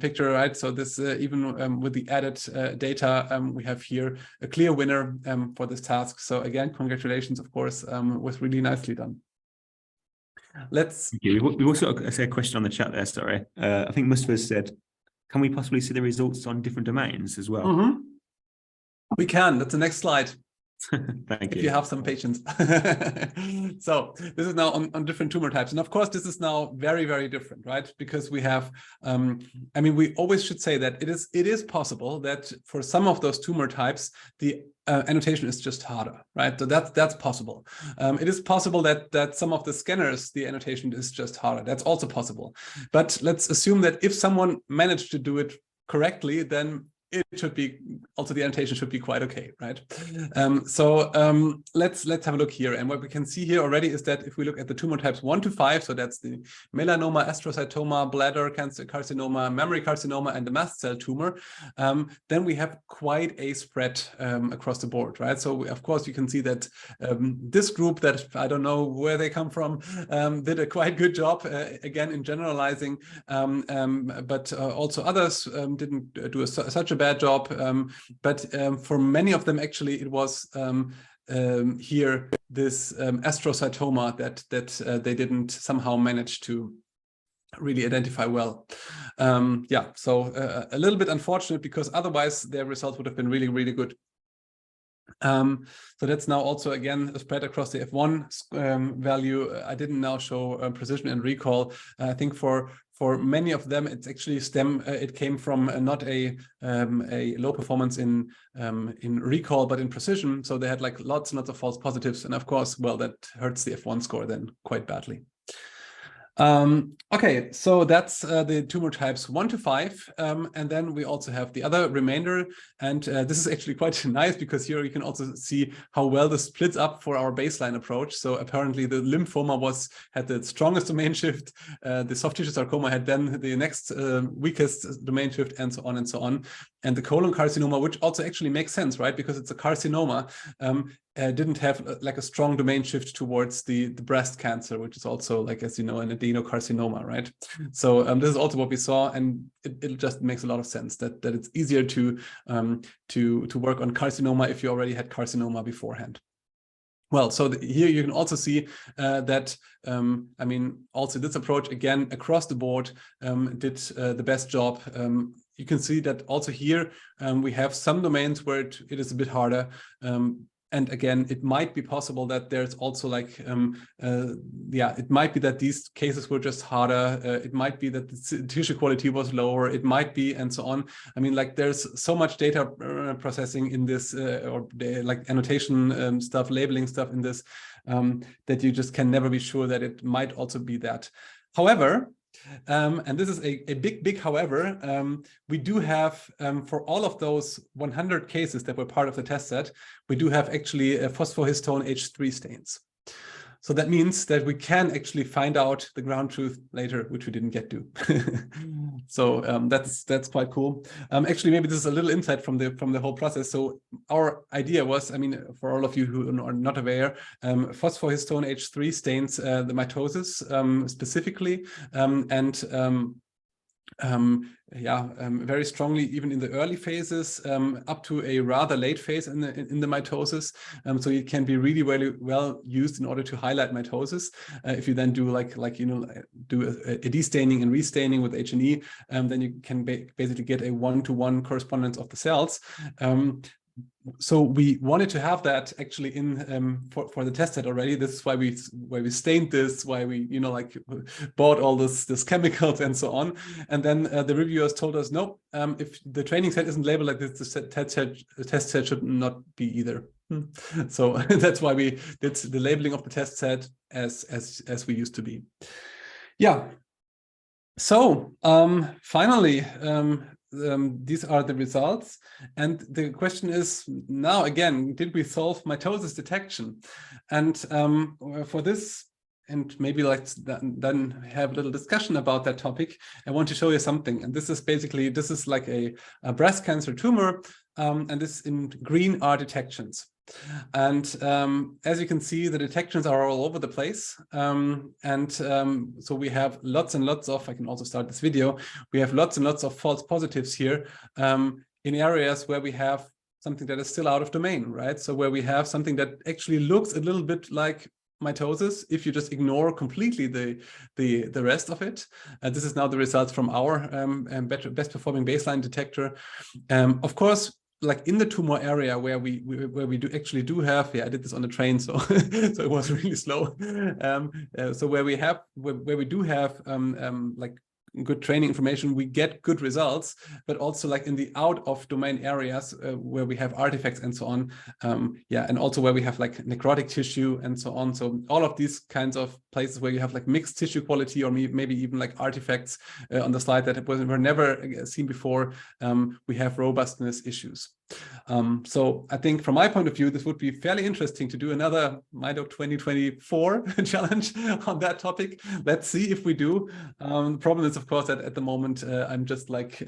picture, right? So this even with the added data, we have here a clear winner for this task. So again, congratulations, of course, was really nicely done. Let's. Thank you. We've also got a question on the chat there. Sorry, I think Mustafa said, can we possibly see the results on different domains as well? Mm-hmm. We can. That's the next slide. Thank you. If you have some patience. So this is now on different tumor types. And of course, this is now very, very different, right? Because we have, I mean, we always should say that it is possible that for some of those tumor types, the annotation is just harder, right? So that's possible. It is possible that some of the scanners, the annotation is just harder. That's also possible. But let's assume that if someone managed to do it correctly, then it should be also the annotation should be quite okay, right? Let's have a look here. And what we can see here already is that if we look at the tumor types 1 to 5, so that's the melanoma, astrocytoma, bladder cancer, carcinoma, mammary carcinoma, and the mast cell tumor, then we have quite a spread across the board, right? So of course you can see that this group that I don't know where they come from did a quite good job again in generalizing, but also others didn't do such a bad job, but for many of them actually it was here this astrocytoma that they didn't somehow manage to really identify well. Yeah, so a little bit unfortunate, because otherwise their results would have been really, really good. So that's now also again spread across the F1 value. I didn't now show precision and recall. I think for many of them, it's actually it came from not a low performance in recall, but in precision. So they had like lots and lots of false positives, and of course, well, that hurts the F1 score then quite badly. Okay, so that's the tumor types 1 to 5, and then we also have the other remainder, and this is actually quite nice, because here you can also see how well this splits up for our baseline approach. So apparently the lymphoma had the strongest domain shift, the soft tissue sarcoma had then the next weakest domain shift, and so on and so on. And the colon carcinoma, which also actually makes sense, right? Because it's a carcinoma, didn't have like a strong domain shift towards the breast cancer, which is also, like, as you know, an adenocarcinoma, right? So this is also what we saw, and it just makes a lot of sense that it's easier to work on carcinoma if you already had carcinoma beforehand. Well, so here you can also see that, I mean, also this approach, again, across the board, did the best job. You can see that also here we have some domains where it is a bit harder. And again, it might be possible that there's also like, yeah, it might be that these cases were just harder. It might be that the tissue quality was lower. It might be, and so on. I mean, like, there's so much data processing in this, or like annotation stuff, labeling stuff in this, that you just can never be sure that it might also be that. However, and this is a big however, we do have, for all of those 100 cases that were part of the test set, we do have actually phosphohistone H3 stains. So that means that we can actually find out the ground truth later, which we didn't get to. So that's quite cool. Actually, maybe this is a little insight from the whole process. So our idea was, I mean, for all of you who are not aware, phosphohistone H3 stains the mitosis specifically, and very strongly even in the early phases, up to a rather late phase in the mitosis. So it can be really well used in order to highlight mitosis. If you then do like you know, do a destaining and restaining with H&E, then you can basically get a one-to-one correspondence of the cells. So we wanted to have that actually in for the test set already. This is why we stained this, why we, you know, like, bought all this chemicals and so on. And then the reviewers told us, no, if the training set isn't labeled like this, the test set should not be either. So that's why we did the labeling of the test set as we used to be. Yeah. So finally, these are the results, and the question is now again, did we solve mitosis detection? And for this, and maybe let's then have a little discussion about that topic, I want to show you something. And this is basically, this is like a breast cancer tumor, and this in green are detections. And as you can see, the detections are all over the place. So we have lots and lots of, I can also start this video, we have lots and lots of false positives here in areas where we have something that is still out of domain, right? So where we have something that actually looks a little bit like mitosis if you just ignore completely the rest of it. This is now the results from our best performing baseline detector. Of course, like in the tumor area where we do have, yeah, I did this on the train, so so it was really slow. So where we do have like good training information, we get good results, but also like in the out of domain areas where we have artifacts and so on. And also where we have like necrotic tissue and so on. So all of these kinds of places where you have like mixed tissue quality, or maybe even like artifacts on the slide that were never seen before, we have robustness issues. So I think from my point of view, this would be fairly interesting to do another MIDOG 2024 challenge on that topic. Let's see if we do. The problem is, of course, that at the moment I'm just like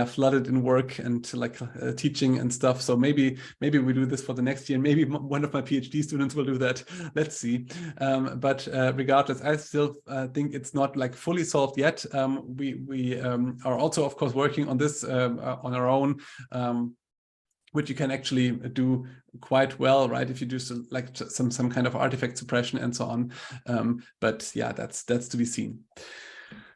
flooded in work and like teaching and stuff. So maybe we do this for the next year. Maybe one of my PhD students will do that. Let's see. But regardless, I still think it's not like fully solved yet. We are also, of course, working on this on our own. Which you can actually do quite well, right? If you do some kind of artifact suppression and so on. But yeah, that's to be seen.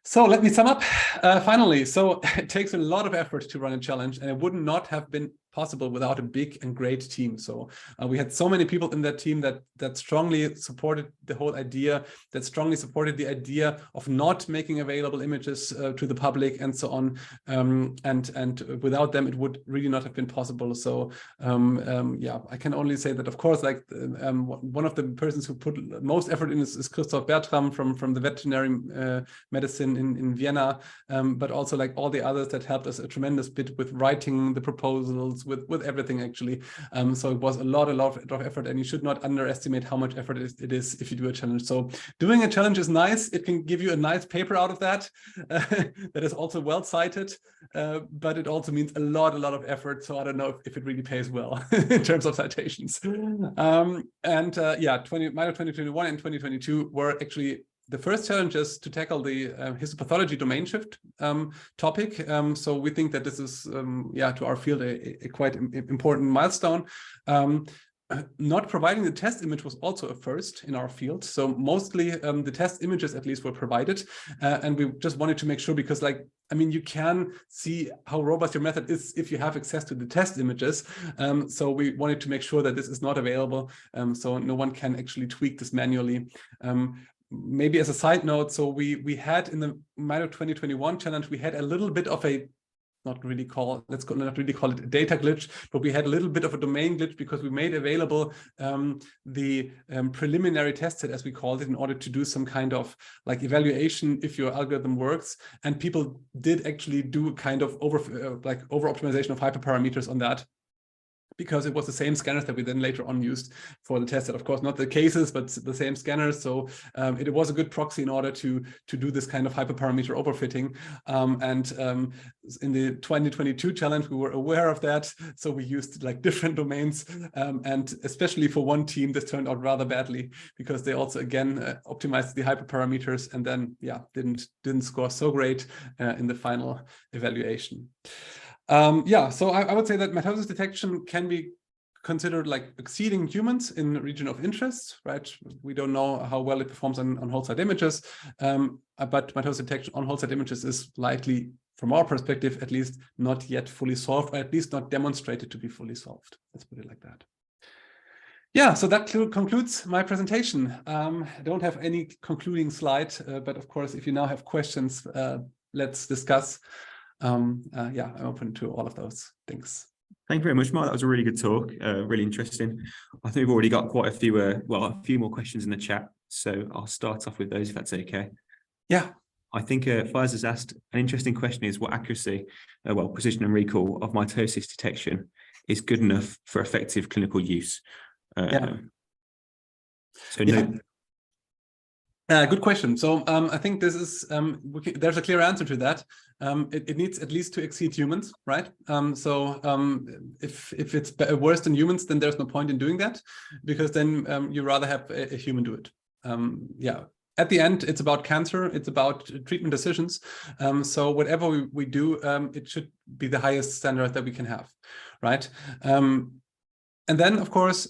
So let me sum up finally. So it takes a lot of effort to run a challenge, and it would not have been possible without a big and great team. So we had so many people in that team that strongly supported the whole idea, that strongly supported the idea of not making available images to the public and so on. And without them, it would really not have been possible. So I can only say that, of course, like one of the persons who put most effort in is Christoph Bertram from the veterinary medicine in Vienna, but also like all the others that helped us a tremendous bit with writing the proposals, with everything actually. So it was a lot of effort, and you should not underestimate how much effort it is if you do a challenge. So doing a challenge is nice. It can give you a nice paper out of that that is also well cited, but it also means a lot of effort. So I don't know if it really pays well in terms of citations. MIDOG 2021 and 2022 were actually the first challenge is to tackle the histopathology domain shift topic. So we think that this is, to our field, a quite important milestone. Not providing the test image was also a first in our field. So mostly the test images at least were provided. And we just wanted to make sure, because you can see how robust your method is if you have access to the test images. So we wanted to make sure that this is not available. So no one can actually tweak this manually. Maybe as a side note, so we had in the MIDOG 2021 challenge, we had a little bit of a, not really call it a data glitch, but we had a little bit of a domain glitch because we made available the preliminary test set, as we called it, in order to do some kind of like evaluation if your algorithm works. And people did actually do kind of over optimization of hyperparameters on that, because it was the same scanners that we then later on used for the test set. Of course, not the cases, but the same scanners. So it was a good proxy in order to do this kind of hyperparameter overfitting. In the 2022 challenge, we were aware of that. So we used like different domains. And especially for one team, this turned out rather badly, because they also, again, optimized the hyperparameters and then, didn't score so great in the final evaluation. So I would say that mitosis detection can be considered like exceeding humans in the region of interest, right? We don't know how well it performs on whole site images, but mitosis detection on whole site images is likely, from our perspective, at least not yet fully solved, or at least not demonstrated to be fully solved. Let's put it like that. Yeah, so that concludes my presentation. I don't have any concluding slide, but of course, if you now have questions, let's discuss. I'm open to all of those things. Thank you very much, Mark. That was a really good talk, really interesting. I think we've already got quite a few, a few more questions in the chat. So I'll start off with those, if that's okay. Yeah. I think Faiz has asked, an interesting question is what accuracy, precision and recall of mitosis detection is good enough for effective clinical use? Good question. So I think this is, there's a clear answer to that. It needs at least to exceed humans, right? If it's worse than humans, then there's no point in doing that, because then you rather have a human do it. At the end, it's about cancer, it's about treatment decisions. So whatever we do, it should be the highest standard that we can have, right? And then, of course,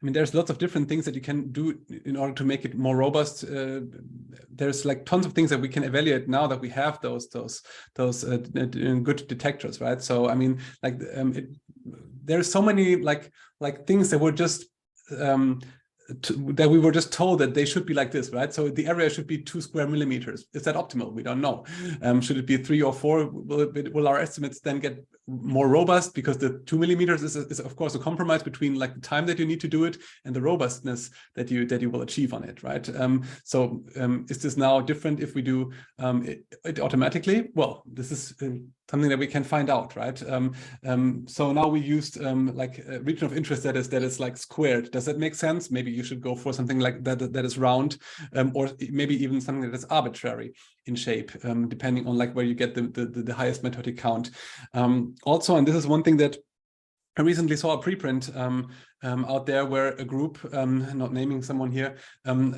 there's lots of different things that you can do in order to make it more robust. There's like tons of things that we can evaluate now that we have those good detectors, right? So there's so many like things that were just that we were just told that they should be like this, right? So the area should be 2 square millimeters. Is that optimal? We don't know. Should it be 3 or 4? Will our estimates then get more robust, because the 2 millimeters is of course a compromise between like the time that you need to do it and the robustness that you will achieve on it, right? So is this now different if we do it automatically? Well, this is something that we can find out, right? So now we used like a region of interest that is like squared. Does that make sense? Maybe you should go for something like that is round, or maybe even something that is arbitrary in shape, depending on like where you get the highest mitotic count. Also, and this is one thing that I recently saw a preprint out there where a group, not naming someone here,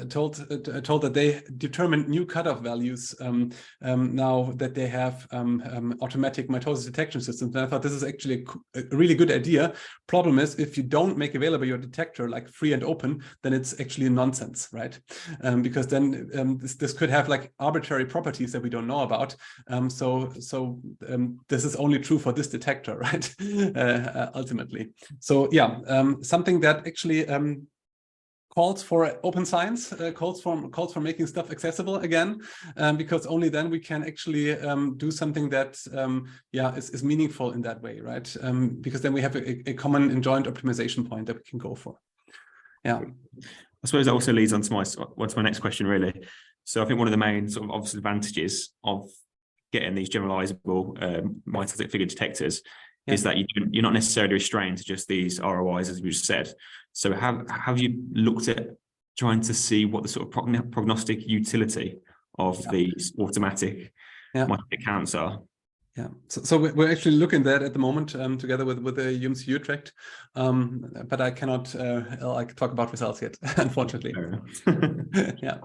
told that they determined new cutoff values now that they have automatic mitosis detection systems. And I thought this is actually a really good idea. Problem is, if you don't make available your detector like free and open, then it's actually nonsense, right? Because then this could have like arbitrary properties that we don't know about. So this is only true for this detector, right? Ultimately. So yeah, something that actually calls for open science, calls for making stuff accessible again, because only then we can actually do something that is meaningful in that way, right? Because then we have a common and joint optimization point that we can go for. Yeah. I suppose that also leads on to my next question, really. So I think one of the main sort of obvious advantages of getting these generalizable mitotic figure detectors is that you're not necessarily restrained to just these ROIs, as we just said. So have you looked at trying to see what the sort of prognostic utility of these automatic mitotic counts are? Yeah, so we're actually looking at that at the moment together with the UMC Utrecht, but I cannot like talk about results yet, unfortunately. Yeah.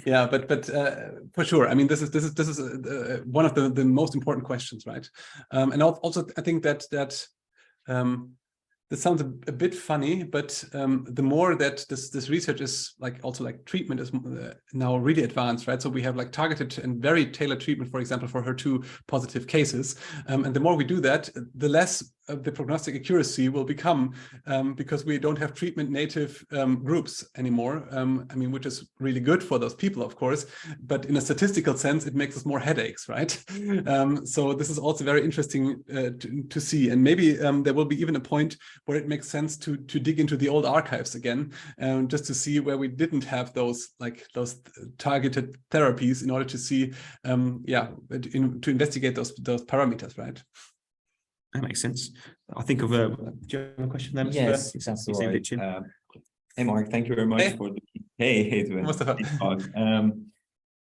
Yeah, but for sure. I mean, this is one of the most important questions, right? And also, I think that sounds a bit funny, but the more that this research is like also like treatment is now really advanced, right? So we have like targeted and very tailored treatment, for example, for HER2 positive cases, and the more we do that, the less the prognostic accuracy will become, because we don't have treatment native groups anymore. I mean, which is really good for those people, of course, but in a statistical sense, it makes us more headaches, right? So this is also very interesting to see, and maybe there will be even a point where it makes sense to dig into the old archives again, just to see where we didn't have those targeted therapies in order to see, to investigate those parameters, right? That makes sense. I think of do you have a question then? Yes, that's right. Hey, Mark, thank you very much for the hey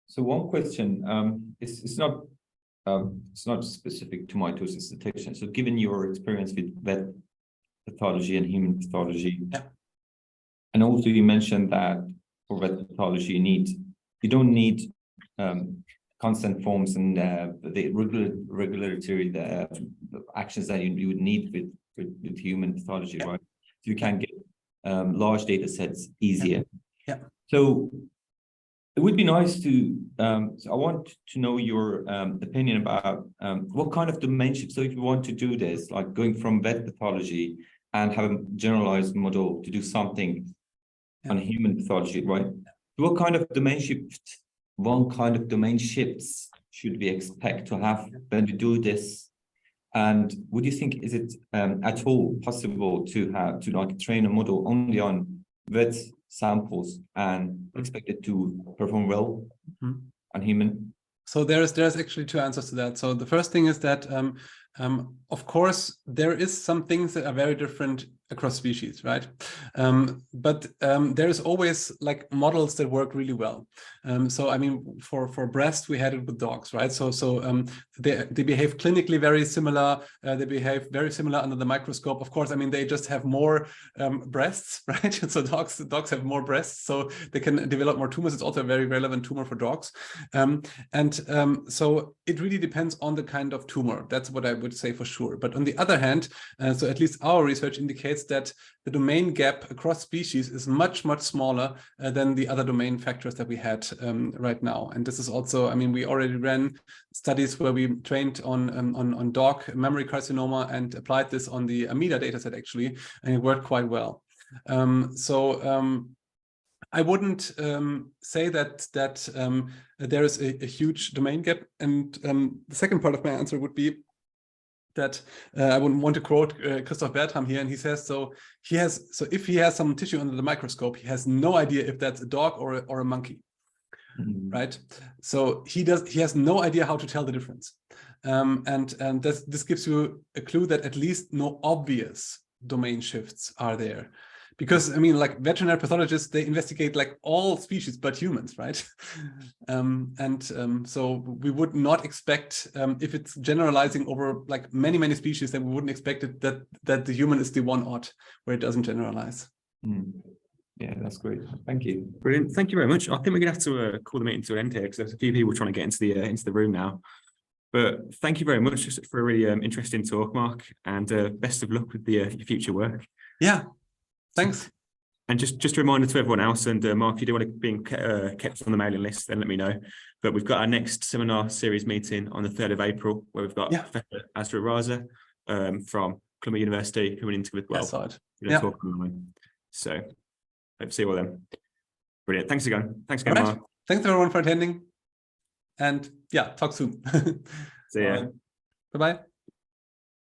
so one question, it's not specific to mitosis detection. So given your experience with vet pathology and human pathology, and also you mentioned that for vet pathology you don't need constant forms and the regulatory actions that you would need with human pathology, right? So you can get large data sets easier. Yeah. So it would be nice to, so I want to know your opinion about what kind of domain shift. So if you want to do this, like going from vet pathology and have a generalized model to do something on human pathology, right? What kind of domain shift? One kind of domain shifts should we expect to have when we do this? And would you think, is it at all possible to like train a model only on vet samples and expect it to perform well on human? So there's actually two answers to that. So the first thing is that of course there is some things that are very different across species, right? But there is always like models that work really well. So I mean, for breast, we had it with dogs, right? So they behave clinically very similar. They behave very similar under the microscope. Of course, I mean, they just have more breasts, right? So dogs have more breasts, so they can develop more tumors. It's also a very relevant tumor for dogs. So it really depends on the kind of tumor. That's what I would say for sure. But on the other hand, so at least our research indicates that the domain gap across species is much smaller than the other domain factors that we had right now. And this is also, I mean, we already ran studies where we trained on dog memory carcinoma and applied this on the AMIDA dataset actually, and it worked quite well. I wouldn't say that there is a huge domain gap. And the second part of my answer would be that I wouldn't want to quote Christoph Bertram here, and he says if he has some tissue under the microscope, he has no idea if that's a dog or a monkey, right? So he has no idea how to tell the difference, and this gives you a clue that at least no obvious domain shifts are there. Because I mean, like veterinary pathologists, they investigate like all species but humans, right? So we would not expect, if it's generalizing over like many species, then we wouldn't expect it that the human is the one odd where it doesn't generalize. Yeah, that's great. Thank you. Brilliant. Thank you very much. I think we're gonna have to call the meeting to an end here because there's a few people trying to get into the room now. But thank you very much for a really interesting talk, Mark, and best of luck with your future work. Yeah. Thanks. And just a reminder to everyone else, and Mark, if you do want to be kept on the mailing list, then let me know. But we've got our next seminar series meeting on the 3rd of April, where we've got Professor Azra Raza from Columbia University coming into with talk online. So hope to see you all then. Brilliant. Thanks again. Thanks again, Mark. Thanks everyone for attending. And yeah, talk soon. See ya. Bye-bye.